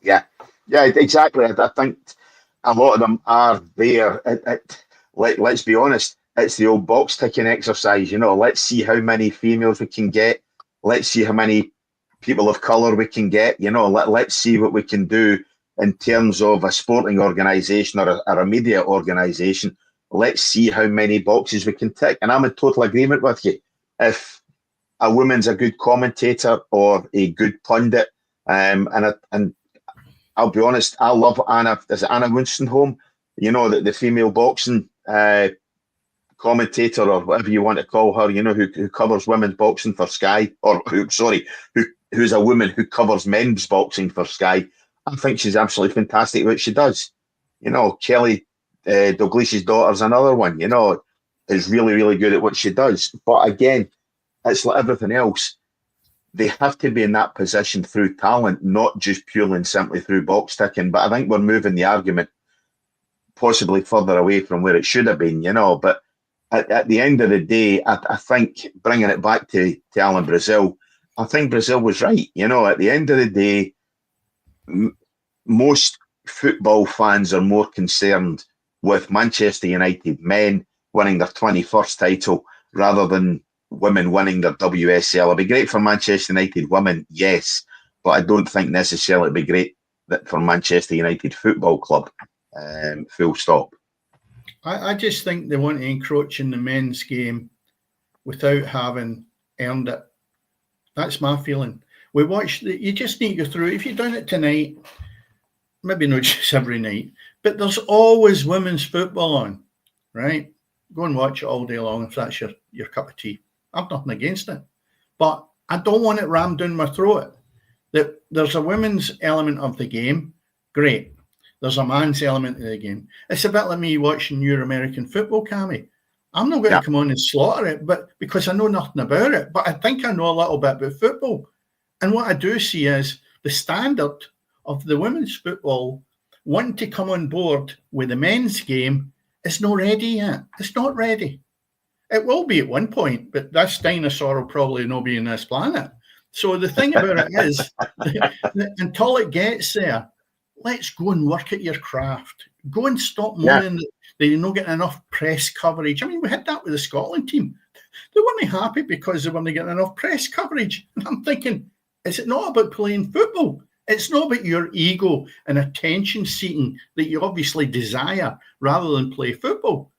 Yeah, exactly. I think a lot of them are there. Let's be honest, it's the old box ticking exercise. Let's see how many females we can get. Let's see how many people of colour we can get. Let's see what we can do in terms of a sporting organisation or a media organisation. Let's see how many boxes we can tick. And I'm in total agreement with you. If a woman's a good commentator or a good pundit, and I'll be honest, I love Anna. Is it Anna Winstonholm? The female boxing commentator, or whatever you want to call her. Who covers women's boxing for Sky, or who's a woman who covers men's boxing for Sky. I think she's absolutely fantastic at what she does. Kelly Dalglish's daughter's another one. Is really, really good at what she does. But again, it's like everything else. They have to be in that position through talent, not just purely and simply through box ticking. But I think we're moving the argument possibly further away from where it should have been, But at the end of the day, I think, bringing it back to Alan Brazil, I think Brazil was right. At the end of the day, most football fans are more concerned with Manchester United men winning their 21st title rather than women winning their WSL. It'd be great for Manchester United women, yes, but I don't think necessarily it'd be great for Manchester United Football Club. Full stop. I just think they want to encroach in the men's game without having earned it. That's my feeling. We watched. You just need to go through. If you're doing it tonight, maybe not just every night, but there's always women's football on, right? Go and watch it all day long if that's your cup of tea. I've nothing against it, but I don't want it rammed down my throat. That there's a women's element of the game, great. There's a man's element of the game. It's a bit like me watching your American football, Cammy. I'm not going to come on and slaughter it, but because I know nothing about it, but I think I know a little bit about football. And what I do see is the standard of the women's football wanting to come on board with the men's game is not ready yet. It's not ready. It will be at one point, but this dinosaur will probably not be on this planet. So the thing about it is, until it gets there, let's go and work at your craft. Go and stop moaning that you're not getting enough press coverage. I mean, we had that with the Scotland team. They weren't happy because they weren't getting enough press coverage. And I'm thinking, is it not about playing football? It's not about your ego and attention seeking that you obviously desire rather than play football.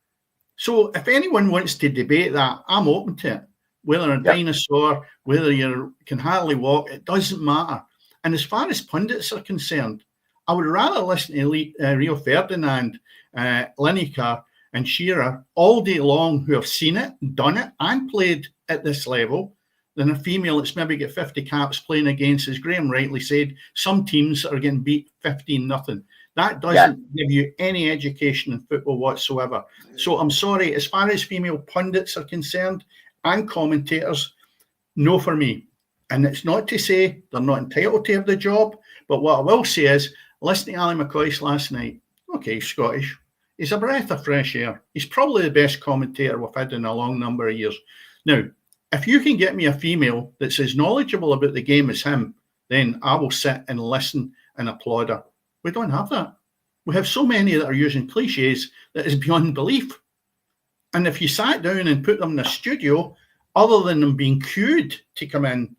So if anyone wants to debate that, I'm open to it. Whether a dinosaur, whether you can hardly walk, it doesn't matter. And as far as pundits are concerned, I would rather listen to Rio Ferdinand, Lineker and Shearer all day long who have seen it, done it and played at this level than a female that's maybe got 50 caps playing against, as Graeme rightly said, some teams are getting beat 15-0. That doesn't give you any education in football whatsoever. So I'm sorry, as far as female pundits are concerned and commentators, no for me. And it's not to say they're not entitled to have the job, but what I will say is, listening to Ali McCoist last night, okay, he's Scottish. He's a breath of fresh air. He's probably the best commentator we've had in a long number of years. Now, if you can get me a female that's as knowledgeable about the game as him, then I will sit and listen and applaud her. We don't have that. We have so many that are using cliches that is beyond belief. And if you sat down and put them in a studio, other than them being cued to come in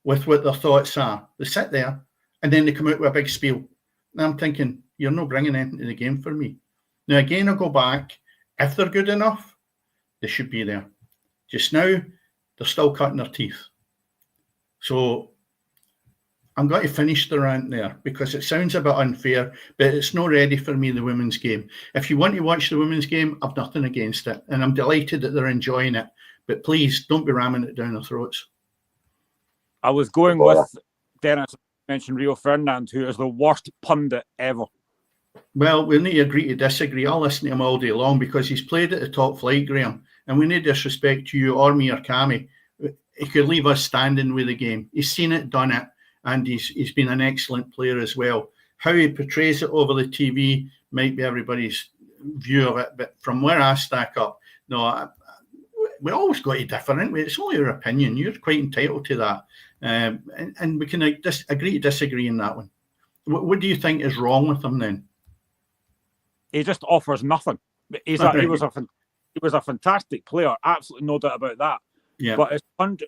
with what their thoughts are, they sit there and then they come out with a big spiel. And I'm thinking, you're not bringing anything to the game for me. Now, again, I'll go back. If they're good enough, they should be there. Just now, they're still cutting their teeth. So I'm going to finish the rant there because it sounds a bit unfair, but it's not ready for me, the women's game. If you want to watch the women's game, I've nothing against it. And I'm delighted that they're enjoying it. But please don't be ramming it down their throats. I was going with Dennis, mentioned Rio Ferdinand, who is the worst pundit ever. Well, we need to agree to disagree. I'll listen to him all day long because he's played at the top flight, Graeme. And we need disrespect to you or me or Cammy. He could leave us standing with the game. He's seen it, done it. And he's been an excellent player as well. How he portrays it over the TV might be everybody's view of it, but from where I stack up, no, we always got to differ, aren't we? It's only your opinion. You're quite entitled to that, and we can agree to disagree in that one. What do you think is wrong with him then? He just offers nothing. He was a fantastic player, absolutely no doubt about that. Yeah. But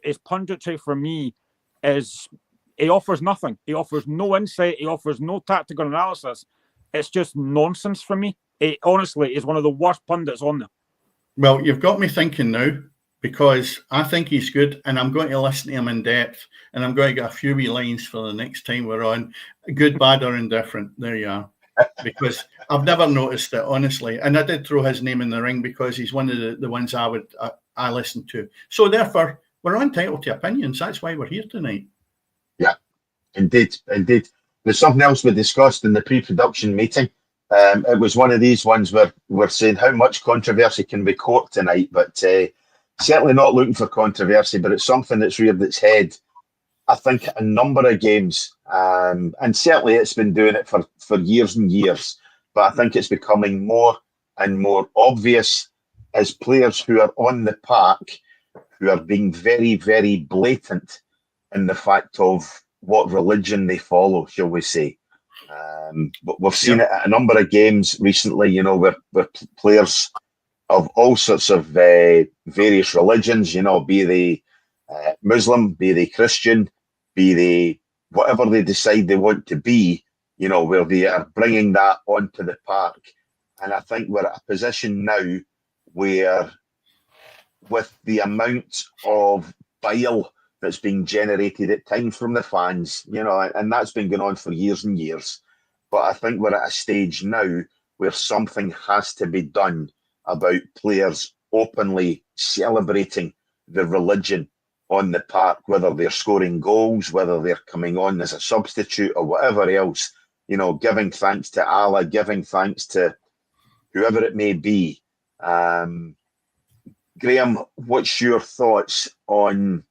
his punditry for me is. He offers nothing. He offers no insight. He offers no tactical analysis. It's just nonsense for me. He honestly is one of the worst pundits on there. Well, you've got me thinking now because I think he's good and I'm going to listen to him in depth and I'm going to get a few wee lines for the next time we're on. Good, bad or indifferent. There you are. Because I've never noticed it, honestly. And I did throw his name in the ring because he's one of the ones I listen to. So therefore, we're entitled to opinions. That's why we're here tonight. Yeah, indeed. There's something else we discussed in the pre-production meeting. It was one of these ones where we're saying how much controversy can we court tonight, but certainly not looking for controversy, but it's something that's reared its head, I think, a number of games. And certainly it's been doing it for years and years, but I think it's becoming more and more obvious as players who are on the park, who are being very, very blatant in the fact of what religion they follow, shall we say. But we've seen it at a number of games recently, where players of all sorts of various religions, be they Muslim, be they Christian, be they whatever they decide they want to be, where they are bringing that onto the park. And I think we're at a position now where, with the amount of bile that's being generated at times from the fans, and that's been going on for years and years. But I think we're at a stage now where something has to be done about players openly celebrating the religion on the park, whether they're scoring goals, whether they're coming on as a substitute or whatever else, giving thanks to Allah, giving thanks to whoever it may be. Graeme, what's your thoughts on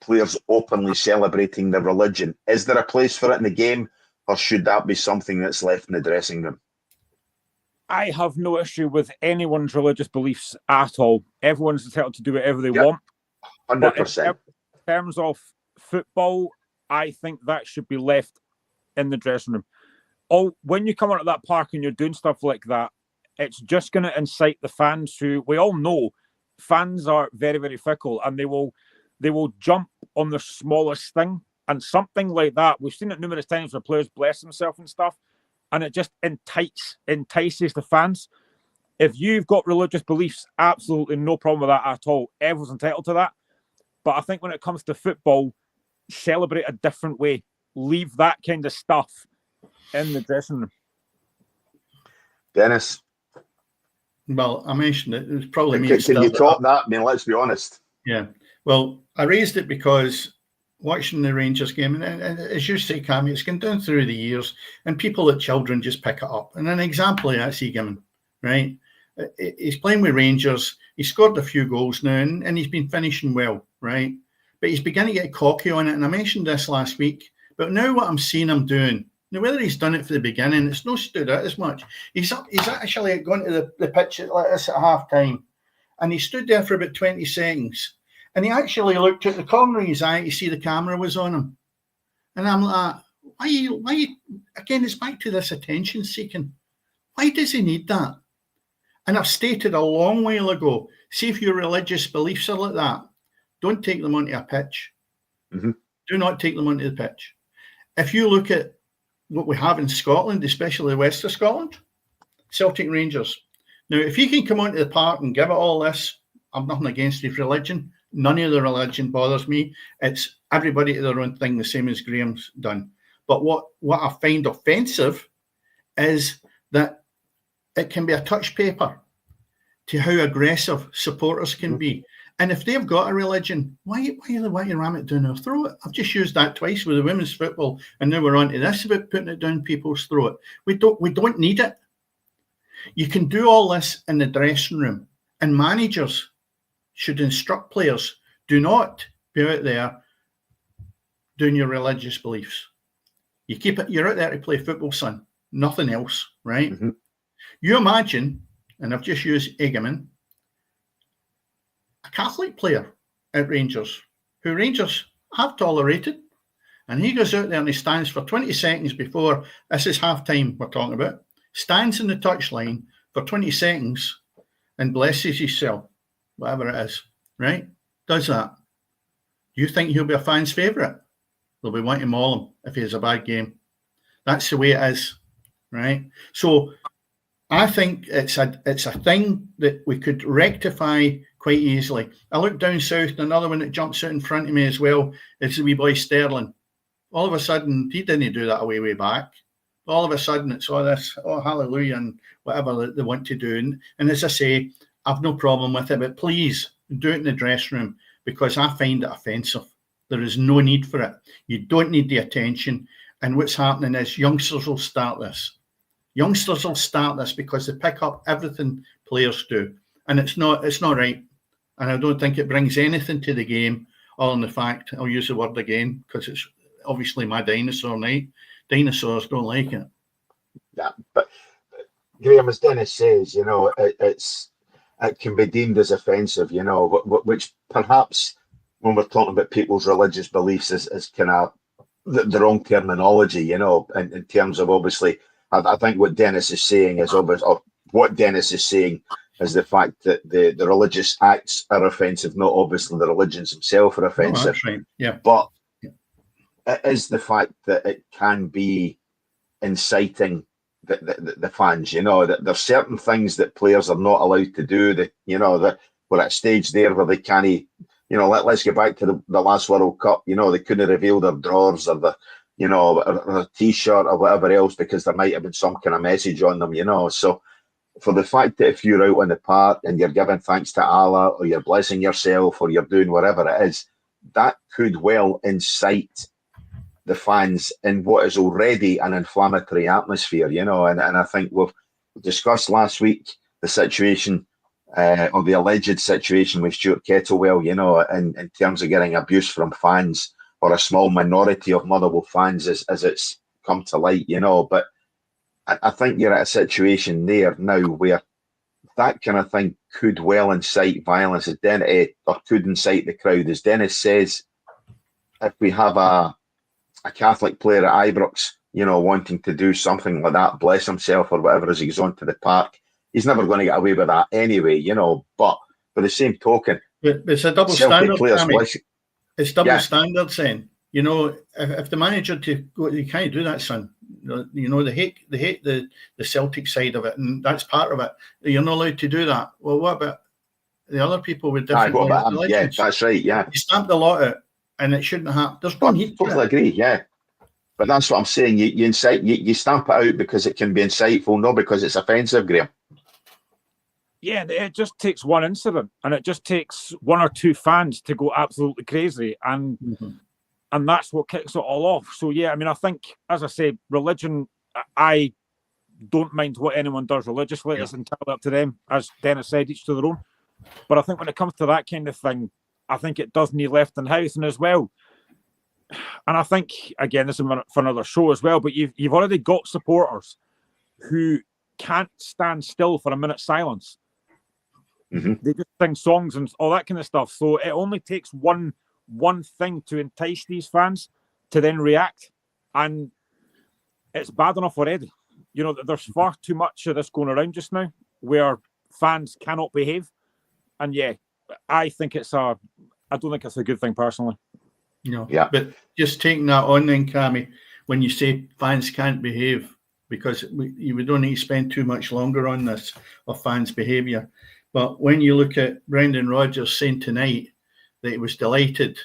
players openly celebrating their religion? Is there a place for it in the game, or should that be something that's left in the dressing room? I have no issue with anyone's religious beliefs at all. Everyone's entitled to do whatever they want. 100%. In terms of football, I think that should be left in the dressing room. When you come onto that park and you're doing stuff like that, it's just going to incite the fans, who we all know fans are very, very fickle, and they will jump on the smallest thing. And something like that, we've seen it numerous times where players bless themselves and stuff, and it just entices the fans. If you've got religious beliefs, absolutely no problem with that at all. Everyone's entitled to that. But I think when it comes to football, celebrate a different way. Leave that kind of stuff in the dressing room. Dennis? Well, I mentioned it. It was probably me. Can you top that? I mean, let's be honest. Yeah. Well, I raised it because watching the Rangers game, and as you say, Cammy, it's gone down through the years, and people at children just pick it up. And an example of that's Egan, right? He's playing with Rangers. He scored a few goals now, and he's been finishing well, right? But he's beginning to get cocky on it, and I mentioned this last week. But now what I'm seeing him doing, now whether he's done it for the beginning, it's not stood out as much. He's actually gone to the pitch like this at half time, and he stood there for about 20 seconds. And he actually looked at the corner of his eye to see the camera was on him. And I'm like, why, again, it's back to this attention seeking. Why does he need that? And I've stated a long while ago, see if your religious beliefs are like that, don't take them onto a pitch. Mm-hmm. Do not take them onto the pitch. If you look at what we have in Scotland, especially the west of Scotland, Celtic Rangers. Now, if he can come onto the park and give it all this, I'm nothing against his religion. None of the religion bothers me. It's everybody to their own thing, the same as Graeme's done. But what I find offensive is that it can be a touch paper to how aggressive supporters can be. And if they've got a religion, why you ram it down their throat? I've just used that twice with the women's football, and now we're on to this about putting it down people's throat. We don't need it. You can do all this in the dressing room, and managers should instruct players, do not be out there doing your religious beliefs. You're out there to play football, son, nothing else, right? Mm-hmm. You imagine, and I've just used Egeman, a Catholic player at Rangers, who Rangers have tolerated, and he goes out there and he stands for 20 seconds before, this is half-time we're talking about, stands in the touchline for 20 seconds and blesses himself, whatever it is, right? Does that. Do you think he'll be a fan's favourite? They'll be wanting to maul him if he has a bad game. That's the way it is, right? So I think it's a thing that we could rectify quite easily. I look down south, and another one that jumps out in front of me as well is the wee boy Sterling. All of a sudden, he didn't do that way back. All of a sudden, it's all this, oh, hallelujah, and whatever they want to do. And as I say, I've no problem with it, but please do it in the dressing room, because I find it offensive. There is no need for it. You don't need the attention. And what's happening is youngsters will start this. Youngsters will start this because they pick up everything players do. And it's not right. And I don't think it brings anything to the game, other than the fact, I'll use the word again, because it's obviously my dinosaur night. Dinosaurs don't like it. Yeah, but Graeme, as Dennis says, it can be deemed as offensive, which perhaps when we're talking about people's religious beliefs is kind of the wrong terminology, in terms of, obviously, I think what Dennis is saying is the fact that the religious acts are offensive, not obviously the religions themselves are offensive. That's right. Yeah. But it is the fact that it can be inciting the fans, that there's certain things that players are not allowed to do, that we're at a stage there where they can't, let's get back to the last World Cup, they couldn't reveal their drawers or or a t-shirt or whatever else, because there might have been some kind of message on them, so for the fact that if you're out on the park and you're giving thanks to Allah, or you're blessing yourself, or you're doing whatever it is, that could well incite the fans in what is already an inflammatory atmosphere, and I think we've discussed last week the situation or the alleged situation with Stuart Kettlewell, in terms of getting abuse from fans, or a small minority of Motherwell fans as it's come to light, but I think you're at a situation there now where that kind of thing could well incite violence, or could incite the crowd. As Dennis says, if we have a Catholic player at Ibrox, wanting to do something like that, bless himself or whatever, as he goes onto the park, he's never going to get away with that anyway, but for the same token, it's a double standard. It's double standard, saying, if the manager to go, you can't do that, son. They hate the Celtic side of it, and that's part of it. You're not allowed to do that. Well, what about the other people with different religions? Yeah, that's right. Yeah, you stamped the lot out, and it shouldn't happen. There's no need. Totally agree. Yeah, but that's what I'm saying. You stamp it out because it can be insightful, not because it's offensive, Graeme. Yeah, it just takes one incident, and it just takes one or two fans to go absolutely crazy, and that's what kicks it all off. So yeah, I mean, I think, as I say, religion, I don't mind what anyone does religiously. Yeah. It's entirely up to them. As Dennis said, each to their own. But I think when it comes to that kind of thing, I think it does need left in house, and as well. And I think, again, this is for another show as well, but you've already got supporters who can't stand still for a minute's silence. They just sing songs and all that kind of stuff. So it only takes one thing to entice these fans to then react, and it's bad enough already. There's far too much of this going around just now where fans cannot behave, and yeah, I think I don't think it's a good thing personally. Yeah, but just taking that on then, Cammy, when you say fans can't behave, because we don't need to spend too much longer on this of fans' behaviour. But when you look at Brendan Rodgers saying tonight that he was delighted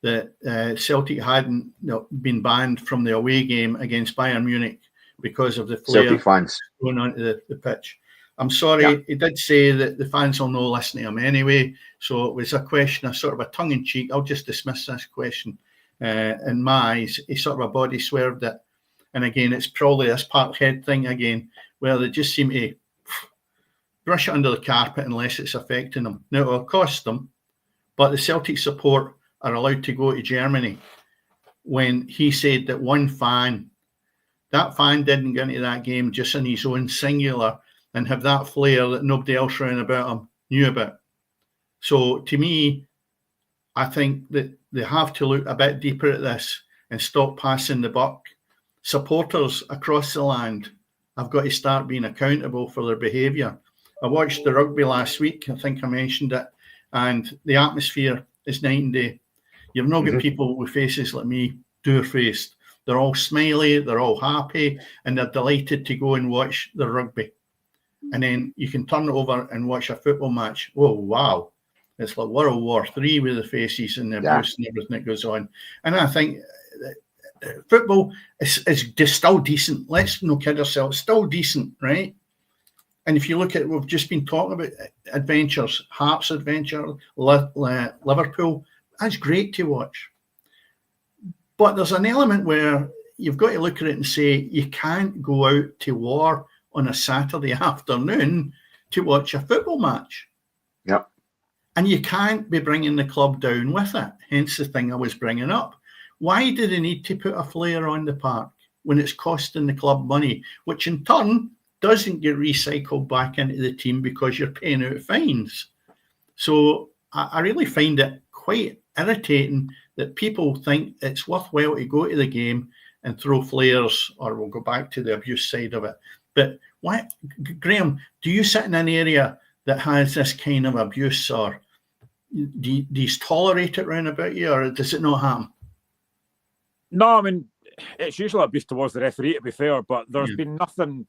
that Celtic hadn't been banned from the away game against Bayern Munich because of the flare Celtic fans going onto the pitch. I'm sorry, he did say that the fans will no listen to him anyway, so it was a question, a sort of a tongue-in-cheek, I'll just dismiss this question. In my eyes, he sort of a body swerved it. And again, it's probably this Parkhead thing again, where they just seem to brush it under the carpet unless it's affecting them. Now, it will cost them, but the Celtic support are allowed to go to Germany when he said that that fan didn't go into that game just in his own singular and have that flair that nobody else around about him knew about. So to me, I think that they have to look a bit deeper at this and stop passing the buck. Supporters across the land have got to start being accountable for their behaviour. I watched the rugby last week, I think I mentioned it, and the atmosphere is night and day. You've not got people with faces like me, dour-faced. They're all smiley, they're all happy, and they're delighted to go and watch the rugby. And then you can turn it over and watch a football match. Oh, wow. It's like World War III with the faces and the abuse and everything that goes on. And I think football is just still decent. Let's not kid ourselves. Still decent, right? And if you look at, we've just been talking about adventures, Hearts adventure, Liverpool, that's great to watch. But there's an element where you've got to look at it and say, you can't go out to war on a Saturday afternoon to watch a football match. Yep. And you can't be bringing the club down with it. Hence the thing I was bringing up. Why do they need to put a flare on the park when it's costing the club money, which in turn doesn't get recycled back into the team because you're paying out fines? So I really find it quite irritating that people think it's worthwhile to go to the game and throw flares, or we'll go back to the abuse side of it. But why, Graeme, do you sit in an area that has this kind of abuse, or do you tolerate it round about you, or does it not happen? No, I mean, it's usually abuse towards the referee, to be fair, but there's been nothing,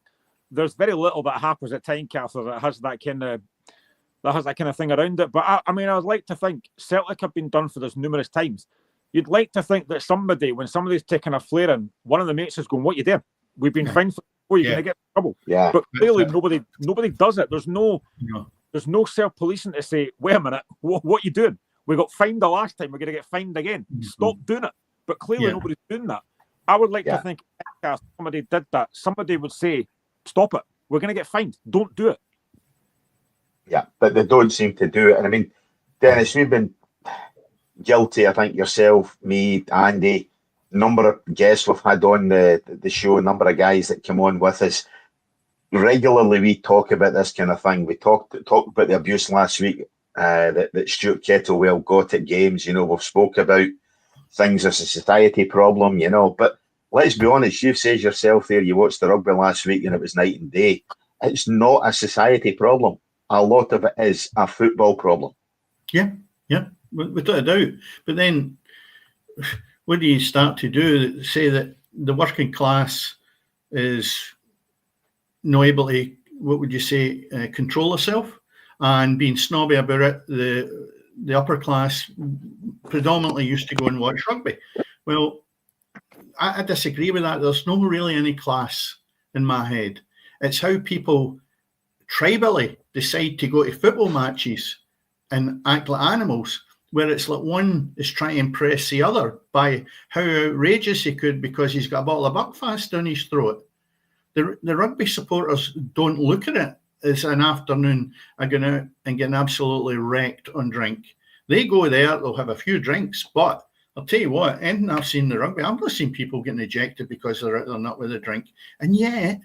there's very little that happens at Tynecastle that has that kind of thing around it. But I mean, I'd like to think Celtic have been done for this numerous times. You'd like to think that when somebody's taking a flare in, one of the mates is going, "What you doing? We've been fined for you're going to get in trouble." Yeah. But clearly nobody does it. There's no self-policing to say, "Wait a minute, what you doing? We got fined the last time, we're going to get fined again. Stop doing it." But clearly nobody's doing that. I would like to think if somebody did that, somebody would say, "Stop it. We're going to get fined. Don't do it." Yeah, but they don't seem to do it. And I mean, Dennis, we've been guilty, I think yourself, me, Andy, a number of guests we've had on the show, a number of guys that come on with us. Regularly we talk about this kind of thing. We talked about the abuse last week that Stuart Kettlewell got at games. You know, we've spoke about things as a society problem, you know. But let's be honest, you said yourself there, you watched the rugby last week and it was night and day. It's not a society problem. A lot of it is a football problem. Yeah, without a doubt. But then what do you start to do? Say that the working class is not able to, what would you say, control herself and being snobby about it. The upper class predominantly used to go and watch rugby. Well, I disagree with that. There's no really any class in my head. It's how people tribally decide to go to football matches and act like animals, where it's like one is trying to impress the other by how outrageous he could because he's got a bottle of Buckfast down his throat. The rugby supporters don't look at it as an afternoon of going out and getting absolutely wrecked on drink. They go there, they'll have a few drinks, but I'll tell you what, anything I've seen in the rugby, I've not seen people getting ejected because they're out there not with a drink. And yet,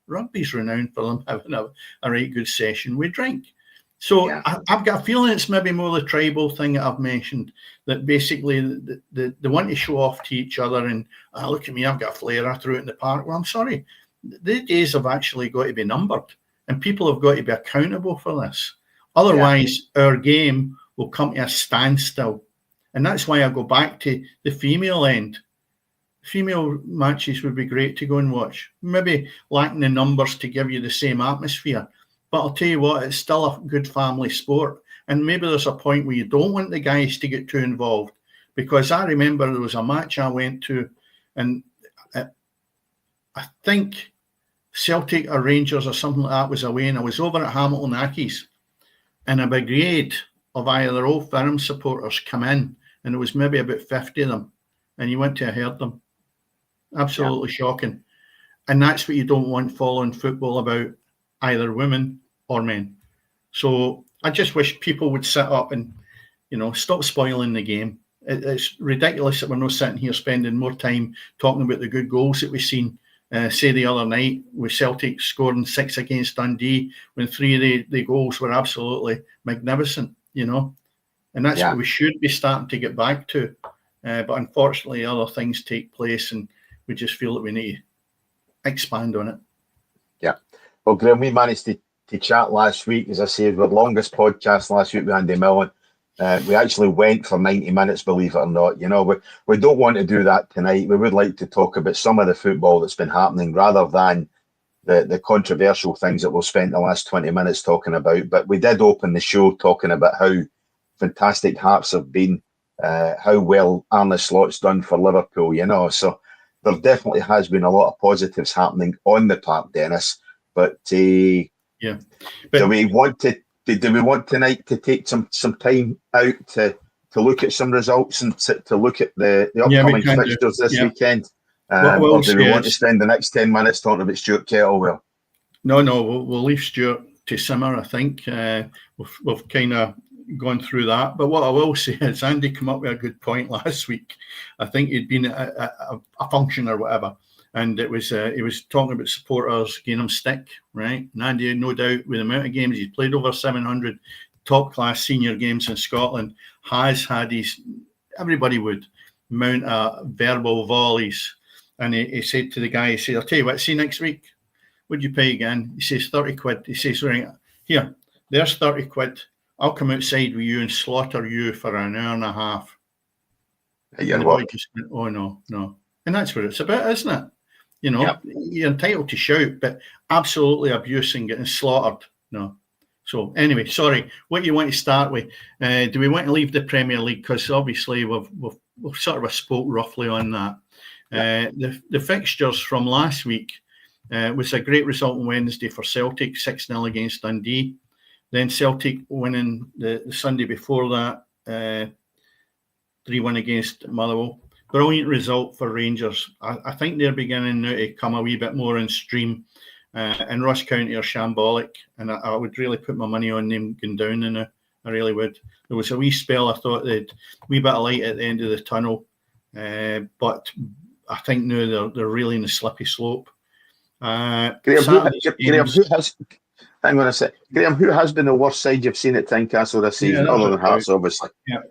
rugby's renowned for them having a right good session with drink. So I've got a feeling it's maybe more the tribal thing that I've mentioned, that basically they want to show off to each other and, look at me, I've got a flare, I threw it in the park. Well, I'm sorry. The days have actually got to be numbered and people have got to be accountable for this. Otherwise, our game will come to a standstill. And that's why I go back to the female end. Female matches would be great to go and watch. Maybe lacking the numbers to give you the same atmosphere. But I'll tell you what, it's still a good family sport. And maybe there's a point where you don't want the guys to get too involved. Because I remember there was a match I went to, and I think Celtic or Rangers or something like that was away, and I was over at Hamilton Accies, and a brigade of either Old Firm supporters come in, and there was maybe about 50 of them, and you went to herd them. Absolutely shocking. And that's what you don't want following football about either women or men. So I just wish people would sit up and, stop spoiling the game. It's ridiculous that we're not sitting here spending more time talking about the good goals that we've seen. Say the other night with Celtic scoring 6 against Dundee when 3 of the goals were absolutely magnificent, and that's what we should be starting to get back to. But unfortunately, other things take place, and we just feel that we need to expand on it. Yeah. Well, Graeme, we managed to chat last week, as I said, our longest podcast last week with Andy Millen. We actually went for 90 minutes, believe it or not. We don't want to do that tonight. We would like to talk about some of the football that's been happening rather than the controversial things that we've spent the last 20 minutes talking about. But we did open the show talking about how fantastic Hearts have been, how well Arne Slott's done for Liverpool, So there definitely has been a lot of positives happening on the park, Dennis. But do we want tonight to take some time out to look at some results and to look at the upcoming fixtures this weekend? Or do we want to spend the next 10 minutes talking about Stuart Kettlewell? No, we'll leave Stuart to simmer, I think. We've kind of gone through that. But what I will say is Andy came up with a good point last week. I think he'd been at a function or whatever. And it was he was talking about supporters giving him stick, right? And Andy, no doubt, with the amount of games he's played, over 700 top-class senior games in Scotland, has had everybody would mount verbal volleys. And he said to the guy, he said, I'll tell you what, see next week, would you pay again? He says, 30 quid. He says, right, here, there's 30 quid. I'll come outside with you and slaughter you for an hour and a half. And what? Just went, oh, no. And that's what it's about, isn't it? You're entitled to shout, but absolutely abuse and getting slaughtered. No. So anyway, sorry. What you want to start with? Do we want to leave the Premier League? Because obviously we've sort of spoke roughly on that. The fixtures from last week was a great result on Wednesday for Celtic, 6-0 against Dundee. Then Celtic winning the Sunday before that, 3-1 against Motherwell. Brilliant result for Rangers. I think they're beginning now to come a wee bit more in stream. And Ross County are shambolic, and I would really put my money on them going down in I really would. There was a wee spell I thought they'd a wee bit of light at the end of the tunnel, but I think now they're really in a slippy slope. Graeme, who has been the worst side you've seen at Tynecastle this season, other than Hearts, obviously? Yeah.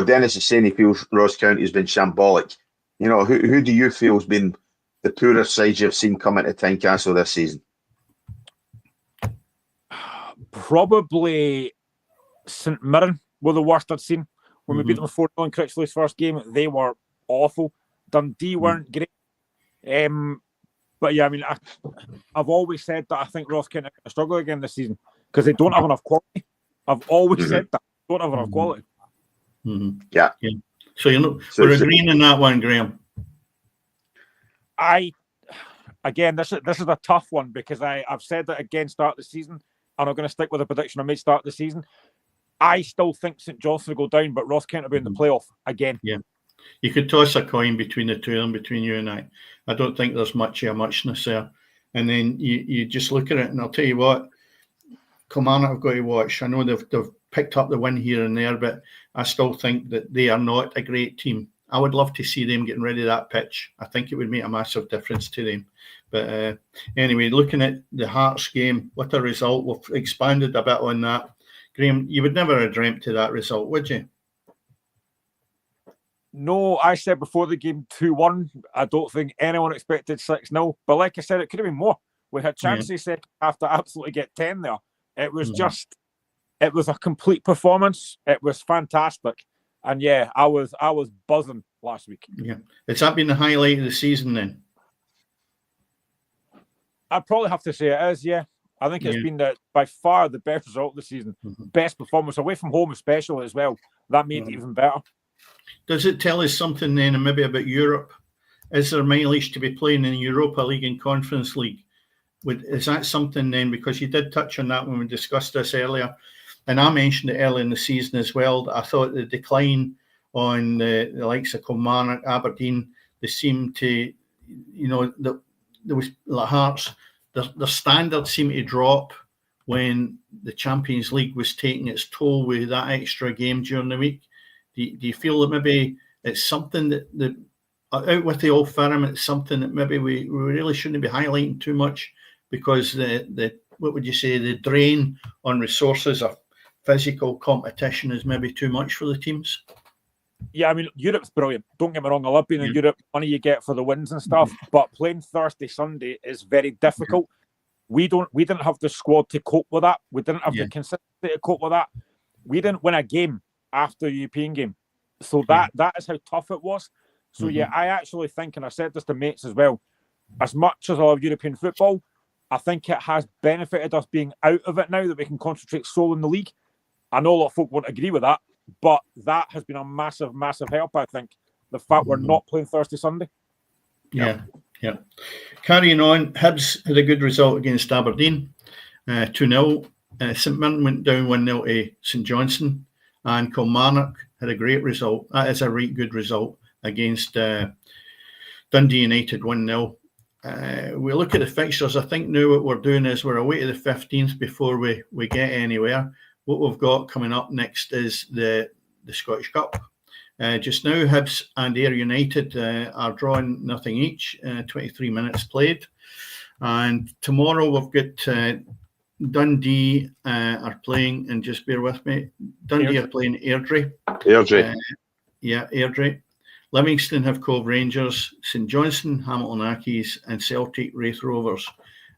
Dennis is saying he feels Ross County has been shambolic. Who do you feel has been the poorest side you've seen coming to Tynecastle this season? Probably St Mirren were the worst I'd seen. When we beat them 4-0 in Critchley's first game, they were awful. Dundee weren't great. But yeah, I mean, I've always said that I think Ross County are going to struggle again this season because they don't have enough quality. I've always said that. They don't have enough quality. Yeah. So we're agreeing on that one, Graeme. This is a tough one because I've said that again start the season, and I'm going to stick with the prediction I made start the season. I still think St Johnstone will go down, but Ross County will be in the playoff again. Yeah. You could toss a coin between the two of them, between you and I. I don't think there's much of a muchness there. And then you just look at it, and I'll tell you what, Kilmarnock I've got to watch. I know they've picked up the win here and there, but I still think that they are not a great team. I would love to see them getting rid of that pitch. I think it would make a massive difference to them. But anyway, looking at the Hearts game, what a result. We've expanded a bit on that. Graeme, you would never have dreamt of that result, would you? No, I said before the game 2-1. I don't think anyone expected 6-0. But like I said, it could have been more. We had chances second half to absolutely get 10 there. It was it was a complete performance. It was fantastic. And yeah, I was buzzing last week. Yeah. Has that been the highlight of the season then? I'd probably have to say it is, yeah. I think it's been by far the best result of the season. Best performance away from home, especially as well. That made it even better. Does it tell us something then, and maybe about Europe? Is there mileage to be playing in Europa League and Conference League? Is that something then? Because you did touch on that when we discussed this earlier, and I mentioned it early in the season as well. I thought the decline on the likes of Kilmarnock, Aberdeen, they seemed to, there was Hearts. The standards seemed to drop when the Champions League was taking its toll with that extra game during the week. Do you feel that maybe it's something that out with the old firm, it's something that maybe we really shouldn't be highlighting too much, because the what would you say, the drain on resources of physical competition is maybe too much for the teams? Yeah, I mean, Europe's brilliant. Don't get me wrong. I love being in Europe. Money you get for the wins and stuff. But playing Thursday, Sunday is very difficult. We didn't have the squad to cope with that. We didn't have the consistency to cope with that. We didn't win a game after the European game. So that is how tough it was. So I actually think, and I said this to mates as well, as much as I love European football, I think it has benefited us being out of it now, that we can concentrate solely on the league. I know a lot of folk won't agree with that, but that has been a massive, massive help, I think. The fact we're not playing Thursday, Sunday. Yeah. Carrying on, Hibs had a good result against Aberdeen, 2-0. St Mirren went down 1-0 to St Johnstone, and Kilmarnock had a great result. That is a really good result against Dundee United, 1-0. We look at the fixtures. I think now what we're doing is we're away to the 15th before we get anywhere. What we've got coming up next is the Scottish Cup. Just now, Hibs and Ayr United are drawing nothing each, 23 minutes played. And tomorrow we've got Dundee are playing, and just bear with me, Dundee are playing Airdrie. Airdrie. Livingston have Cove Rangers, St Johnstone, Hamilton Accies, and Celtic Wraith Rovers.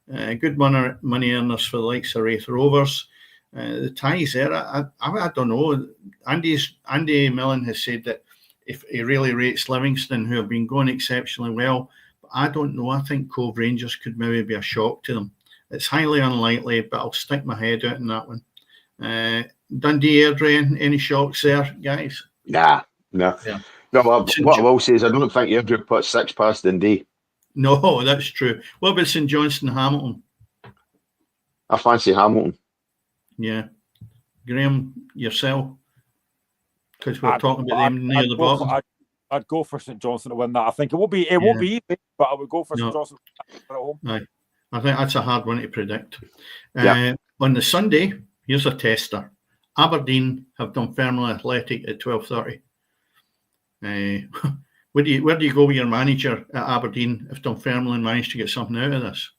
Good money earners for the likes of Wraith Rovers. The ties there, I don't know. Andy Millen has said that if he really rates Livingston, who have been going exceptionally well, but I don't know. I think Cove Rangers could maybe be a shock to them. It's highly unlikely, but I'll stick my head out in that one. Dundee, Airdrie, any shocks there, guys? Nah. No, what I will say is I don't think Airdrie put 6 past Dundee. No, that's true. What about St Johnstone, Hamilton? I fancy Hamilton. Yeah. Graeme, yourself? Because we're talking about them near the bottom. I'd go for St Johnstone to win that. I think it won't be easy, but I would go for St Johnstone at home. Aye. I think that's a hard one to predict. On the Sunday, here's a tester. Aberdeen have Dunfermline Athletic at 12:30. Where do you go with your manager at Aberdeen if Dunfermline manage to get something out of this?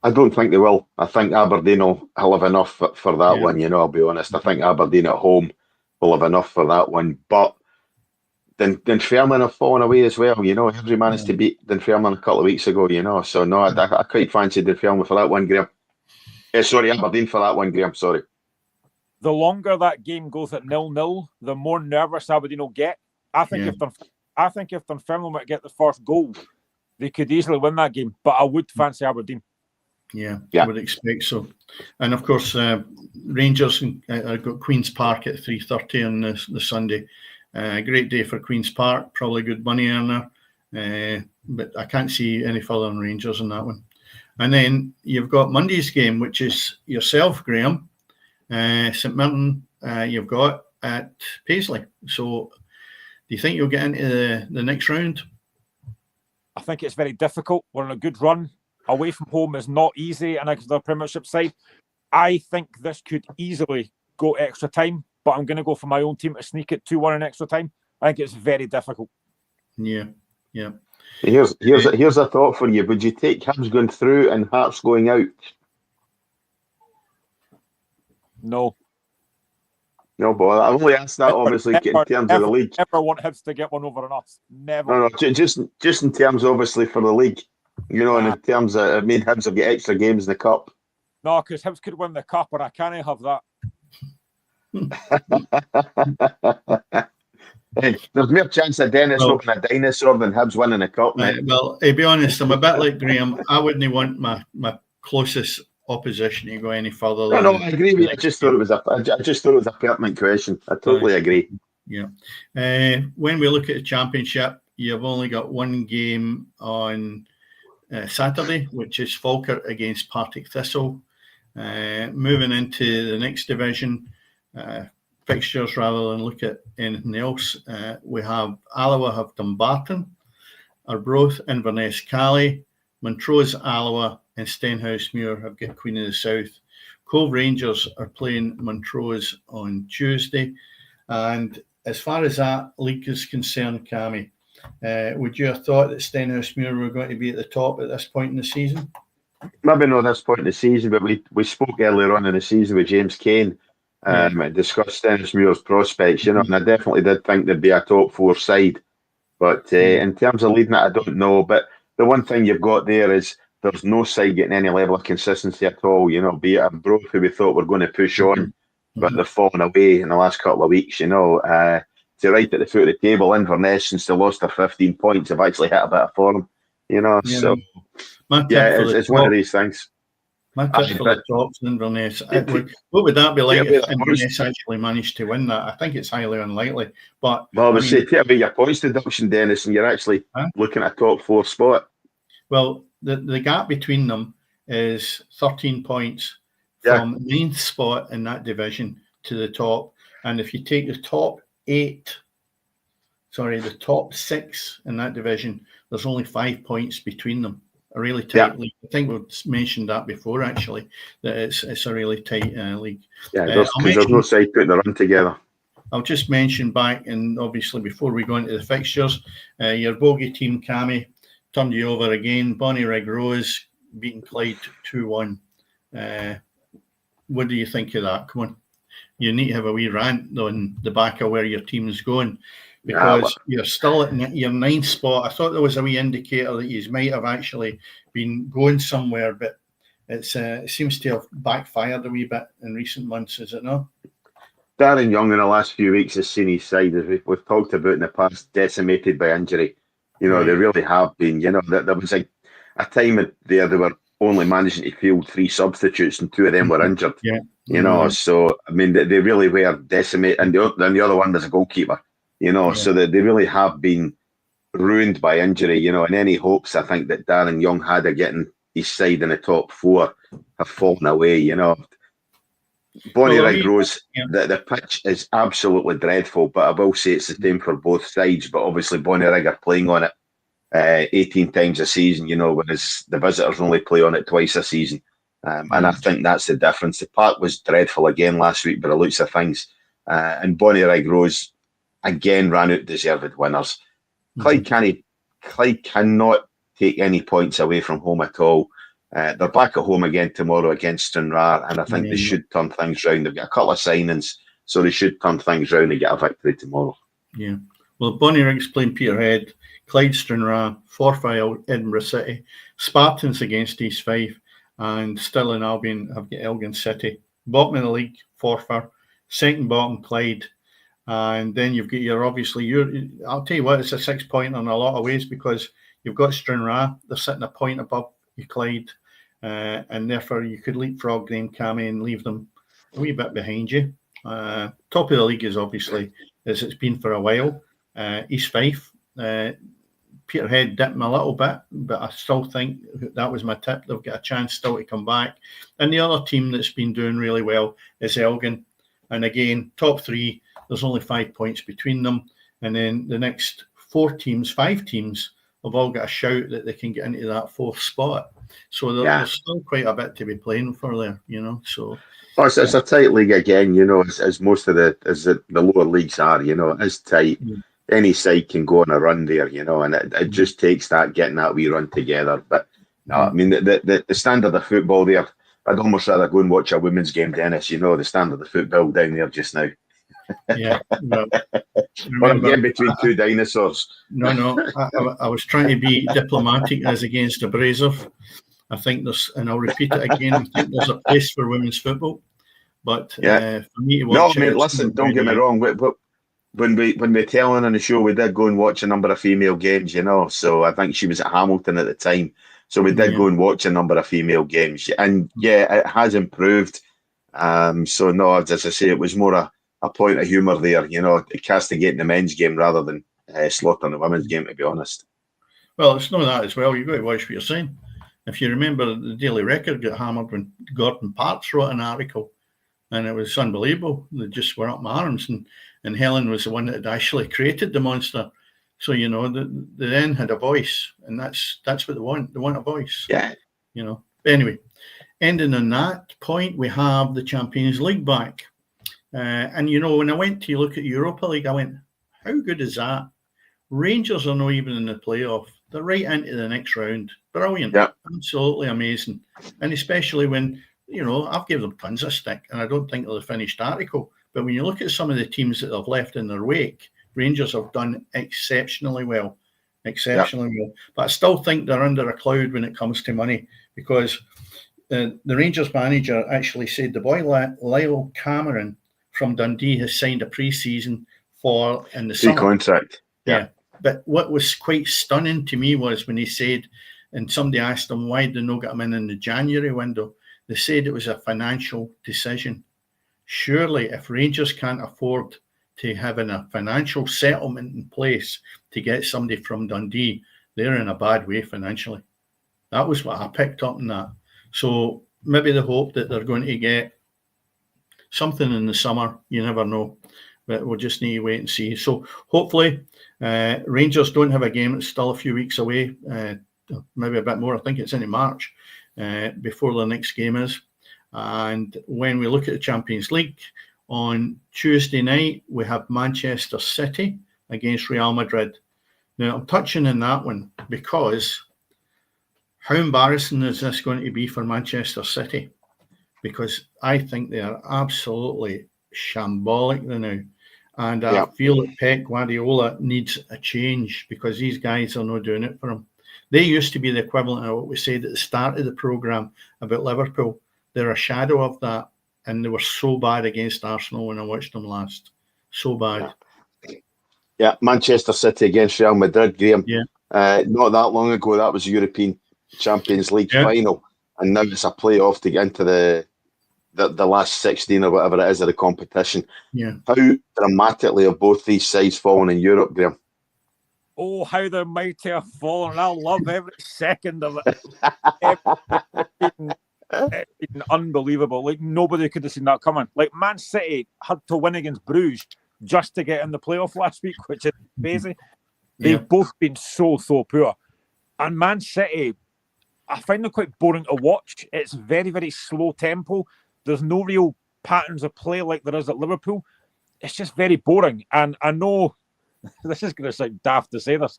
I don't think they will. I think Aberdeen will have enough for that one, I'll be honest. I think Aberdeen at home will have enough for that one. But Dunfermline have fallen away as well, Every managed to beat Dunfermline a couple of weeks ago, So, no, I quite fancy Dunfermline for that one, Graeme. Aberdeen for that one, Graeme, sorry. The longer that game goes at 0-0, the more nervous Aberdeen will get. I think if Dunfermline might get the first goal, they could easily win that game. But I would fancy Aberdeen. Yeah, I would expect so. And of course, Rangers got Queen's Park at 3:30 on the Sunday. Great day for Queen's Park, probably good money earner. But I can't see any further than Rangers in that one. And then you've got Monday's game, which is yourself, Graeme. St Mirren, you've got at Paisley. So do you think you'll get into the next round? I think it's very difficult. We're on a good run. Away from home is not easy, and the Premiership side. I think this could easily go extra time, but I'm going to go for my own team to sneak it 2-1 in extra time. I think it's very difficult. Yeah. Here's a thought for you. Would you take Hibs going through and Hearts going out? No, but I only asked that obviously in terms of the league. Never want Hibs to get one over on us. Never. No, just in terms obviously for the league. And in terms of, Hibs will get extra games in the cup. No, because Hibs could win the cup, and I can't have that. There's more chance of Dennis looking a dinosaur than Hibs winning a cup, mate. Well, to be honest, I'm a bit like Graeme. I wouldn't want my closest opposition to go any further. No, I agree with you. I just thought it was a pertinent question. I totally agree. Yeah. When we look at the championship, you've only got one game on Saturday, which is Falkirk against Partick Thistle. Moving into the next division, fixtures rather than look at anything else, we have Alloa have Dumbarton, Arbroath Inverness Cali, Montrose Alloa and Stenhousemuir have got Queen of the South. Cove Rangers are playing Montrose on Tuesday. And as far as that league is concerned, Cammy, would you have thought that Stenhousemuir were going to be at the top at this point in the season? Maybe not this point in the season, but we spoke earlier on in the season with James Kane and discussed Stenhousemuir's prospects, and I definitely did think there'd be a top four side. But in terms of leading it, I don't know. But the one thing you've got there is there's no side getting any level of consistency at all, be it Arbroath, who we thought were going to push on, but they've fallen away in the last couple of weeks, to right at the foot of the table. Inverness, since they lost their 15 points, have actually hit a bit of form, so it's one of these things. My tip for the tops, Inverness. What would that be like if Inverness actually managed to win that? I think it's highly unlikely. But I would say about your points deduction, Dennis, and you're actually looking at a top four spot. Well, the gap between them is 13 points from 9th spot in that division to the top. And if you take the top top 6 in that division, there's only 5 points between them. A really tight league. I think we've mentioned that before, actually, that it's a really tight league. Yeah, there's no side putting the run together. I'll just mention back, and obviously before we go into the fixtures, your bogey team, Cammy, turned you over again. Bonnyrigg Rose beating Clyde 2-1. What do you think of that? Come on. You need to have a wee rant on the back of where your team is going, because you're still at your 9th spot. I thought there was a wee indicator that you might have actually been going somewhere, but it seems to have backfired a wee bit in recent months, is it not? Darren Young in the last few weeks has seen his side, as we've talked about in the past, decimated by injury. They really have been. There was a time there they were only managing to field 3 substitutes and 2 of them were injured. So I mean they really were decimated, and the other one was a goalkeeper. So that they really have been ruined by injury. And any hopes I think that Darren Young had of getting his side in the top 4 have fallen away. Bonnyrigg Rose, the pitch is absolutely dreadful, but I will say it's the same for both sides. But obviously Bonnyrigg are playing on it 18 times a season, whereas the visitors only play on it twice a season. And I think that's the difference. The park was dreadful again last week by the looks of things. And Bonnyrigg Rose again ran out deserved winners. Clyde cannot take any points away from home at all. They're back at home again tomorrow against Stranraer, and I think they should turn things round. They've got a couple of signings, so they should turn things round and get a victory tomorrow. Yeah. Well, Bonnyrigg's playing Peterhead, Clyde Stranraer, Forfar Edinburgh City, Spartans against East Fife, and still in Albion have got Elgin City. Bottom of the league, Forfar. Second bottom, Clyde. And then you've got I'll tell you what, it's a 6 point in a lot of ways, because you've got Stranraer, they're sitting a point above you, Clyde, and therefore you could leapfrog them, Cammy, and leave them a wee bit behind you. Top of the league is obviously, as it's been for a while, East Fife. Peterhead dipping a little bit, but I still think that was my tip. They've got a chance still to come back. And the other team that's been doing really well is Elgin. And again, top 3, there's only 5 points between them. And then the next 5 teams have all got a shout that they can get into that 4th spot. So there's still quite a bit to be playing for there, So it's a tight league again, as most of the lower leagues are, it is tight. Any side can go on a run there, and it just takes that getting that wee run together. But no, I mean the standard of football there, I'd almost rather go and watch a women's game, Dennis. The standard of football down there just now. Yeah, well, I'm getting between 2 dinosaurs. No, I was trying to be diplomatic as against abrasive. I think there's, and I'll repeat it again, I think there's a place for women's football. But for me to watch listen, don't get me wrong. When we telling on the show, we did go and watch a number of female games, so I think she was at Hamilton at the time. So we did go and watch a number of female games, and yeah, it has improved. So no, as I say, it was more a point of humour there, castigating the men's game rather than slaughtering the women's game, to be honest. Well, it's not that as well. You've got to watch what you're saying. If you remember, the Daily Record got hammered when Gordon Parks wrote an article, and it was unbelievable. They just were up my arms, and Helen was the one that had actually created the monster. So, they then had a voice, and that's what they want. They want a voice. Yeah. But anyway, ending on that point, we have the Champions League back. And, when I went to look at Europa League, I went, how good is that? Rangers are not even in the playoff. They're right into the next round. Brilliant. Yeah. Absolutely amazing. And especially when, I've given them tons of stick, and I don't think they're the finished article. But when you look at some of the teams that they've left in their wake, Rangers have done exceptionally well. Well. But I still think they're under a cloud when it comes to money, because the Rangers manager actually said the boy Lyle Cameron from Dundee has signed a pre-season in the summer. Contract. Yeah. But what was quite stunning to me was when he said, and somebody asked him why they not get him in the January window, they said it was a financial decision. Surely, if Rangers can't afford to have a financial settlement in place to get somebody from Dundee, they're in a bad way financially. That was what I picked up in that. So maybe they hope that they're going to get something in the summer. You never know. But we'll just need to wait and see. So hopefully Rangers don't have a game. It's still a few weeks away, maybe a bit more. I think it's in March before the next game is. And when we look at the Champions League, on Tuesday night, we have Manchester City against Real Madrid. Now, I'm touching on that one because how embarrassing is this going to be for Manchester City? Because I think they are absolutely shambolic now. And I feel that Pep Guardiola needs a change because these guys are not doing it for him. They used to be the equivalent of what we said at the start of the programme about Liverpool. They're a shadow of that. And they were so bad against Arsenal when I watched them last. So bad. Yeah, Manchester City against Real Madrid, Graeme. Yeah. Not that long ago, that was a European Champions League final. And now it's a playoff to get into the last 16 or whatever it is of the competition. Yeah. How dramatically have both these sides fallen in Europe, Graeme? Oh, how the mighty have fallen. I love every second of it. It's been unbelievable. Like, nobody could have seen that coming. Like, Man City had to win against Bruges just to get in the playoff last week, which is crazy. They've both been so poor. And Man City, I find them quite boring to watch. It's very, very slow tempo. There's no real patterns of play like there is at Liverpool. It's just very boring. And I know this is going to sound daft to say this,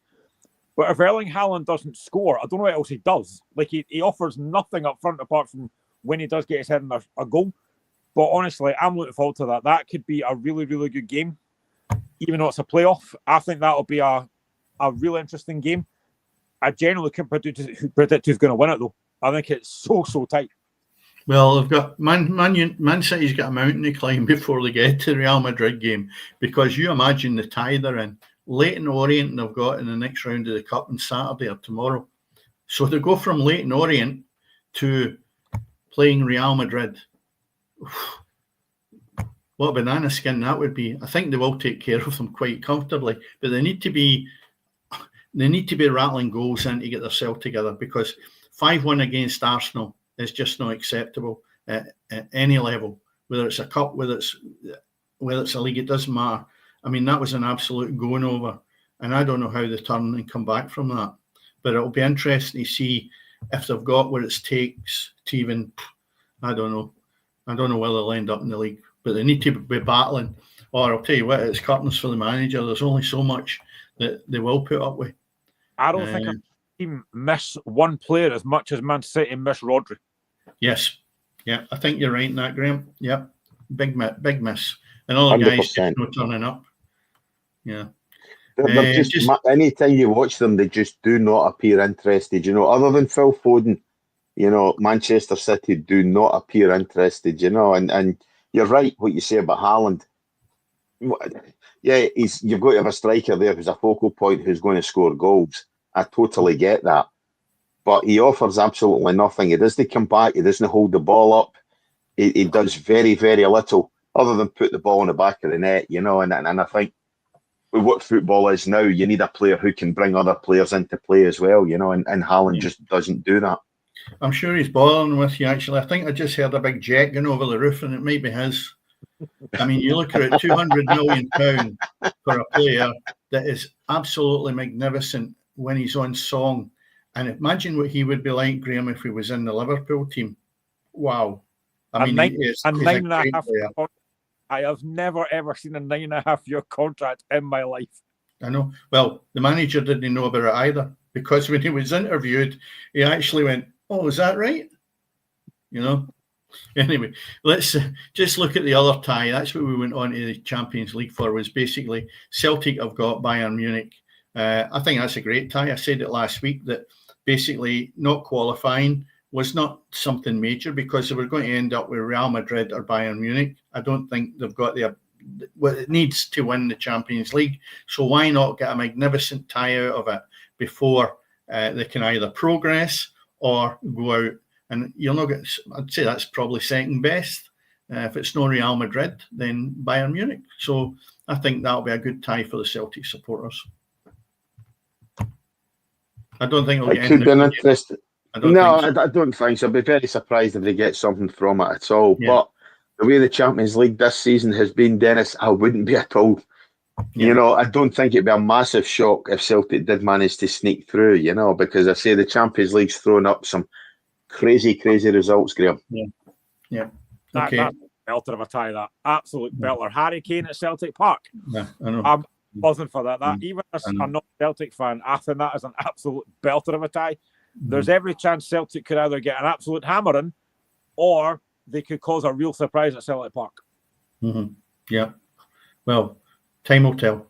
but if Erling Haaland doesn't score, I don't know what else he does. Like, he offers nothing up front apart from when he does get his head in a goal. But honestly, I'm looking forward to that. That could be a really, really good game. Even though it's a playoff, I think that'll be a really interesting game. I generally can't predict who's going to win it, though. I think it's so tight. Well, they've got Man City's got a mountain to climb before they get to the Real Madrid game, because you imagine the tie they're in. Leyton Orient they've got in the next round of the Cup on Saturday or tomorrow. So they go from Leyton Orient to playing Real Madrid. What a banana skin that would be. I think they will take care of them quite comfortably, but they need to be rattling goals in to get themselves together, because 5-1 against Arsenal is just not acceptable at any level, whether it's a cup, whether it's a league, it doesn't matter. I mean, that was an absolute going over, and I don't know how they turn and come back from that. But it'll be interesting to see if they've got what it takes to even, I don't know where they'll end up in the league, but they need to be battling. Or I'll tell you what, it's curtains for the manager. There's only so much that they will put up with. I don't think a team miss one player as much as Man City miss Rodri. Yes. Yeah, I think you're right in that, Graeme. Yep. Big miss. And all the 100%. Guys just not turning up. Yeah. They're just anytime you watch them, they just do not appear interested. Other than Phil Foden, Manchester City do not appear interested, and you're right what you say about Haaland. Yeah, you've got to have a striker there who's a focal point who's going to score goals. I totally get that. but he offers absolutely nothing. He doesn't come back. He doesn't hold the ball up. He does very, very little other than put the ball in the back of the net, and I think with what football is now, you need a player who can bring other players into play as well, and Haaland just doesn't do that. I'm sure he's bothering with you, actually. I think I just heard a big jet going over the roof, and it might be his. I mean, you look at it, £200 million for a player that is absolutely magnificent when he's on song. And imagine what he would be like, Graeme, if he was in the Liverpool team. Wow. I mean, he's a great player. I have never, ever seen a 9.5-year contract in my life. I know. Well, the manager didn't know about it either, because when he was interviewed, he actually went, "Oh, is that right?" Anyway, let's just look at the other tie. That's what we went on to the Champions League for, was basically Celtic have got Bayern Munich. I think that's a great tie. I said it last week that basically not qualifying was not something major, because they were going to end up with Real Madrid or Bayern Munich. I don't think they've got what it needs to win the Champions League. So why not get a magnificent tie out of it before they can either progress or go out? And you'll not get, I'd say that's probably second best. If it's no Real Madrid, then Bayern Munich. So I think that'll be a good tie for the Celtic supporters. I don't think it'll get It could be interesting. I don't think so. I'd be very surprised if they get something from it at all. Yeah. But the way the Champions League this season has been, Dennis, I wouldn't be at all. Yeah. I don't think it'd be a massive shock if Celtic did manage to sneak through, because I say the Champions League's thrown up some crazy results, Graeme. Yeah. Okay. That's a belter of a tie, that. Absolute belter. Harry Kane at Celtic Park. Yeah, I know. I'm buzzing for that. Even as a not-Celtic fan, I think that is an absolute belter of a tie. There's every chance Celtic could either get an absolute hammering or they could cause a real surprise at Celtic Park. Mm-hmm. Yeah. Well, time will tell.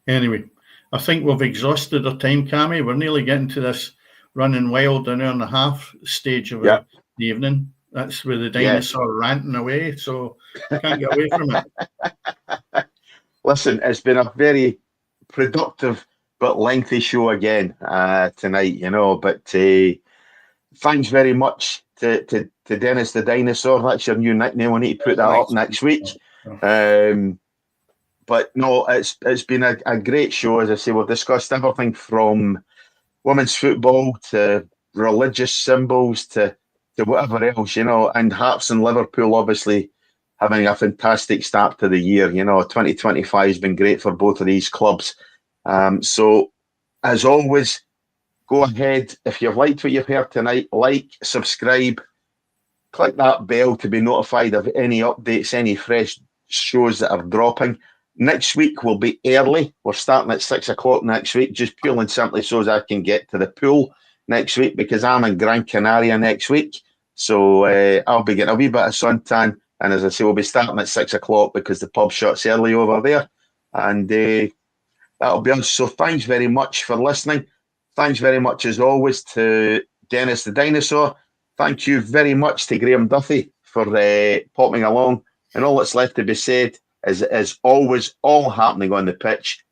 Anyway, I think we've exhausted our time, Cammy. We're nearly getting to this running wild an hour and a half stage of the evening. That's where the dinosaur ranting away, so I can't get away from it. Listen, it's been a very productive but lengthy show again tonight, but thanks very much to Dennis the Dinosaur. That's your new nickname. We need to put that up next week. But no, it's been a great show. As I say, we've discussed everything from women's football to religious symbols to whatever else, and Hearts and Liverpool obviously having a fantastic start to the year. 2025 has been great for both of these clubs. So, as always, go ahead. If you've liked what you've heard tonight, like, subscribe, click that bell to be notified of any updates, any fresh shows that are dropping. Next week will be early. We're starting at 6 o'clock next week, just purely and simply so as I can get to the pool next week, because I'm in Gran Canaria next week. So I'll be getting a wee bit of suntan. And as I say, we'll be starting at 6 o'clock because the pub shuts early over there. And that'll be us. So thanks very much for listening. Thanks very much, as always, to Dennis the Dinosaur. Thank you very much to Graeme Duthie for popping along. And all that's left to be said is always all happening on the pitch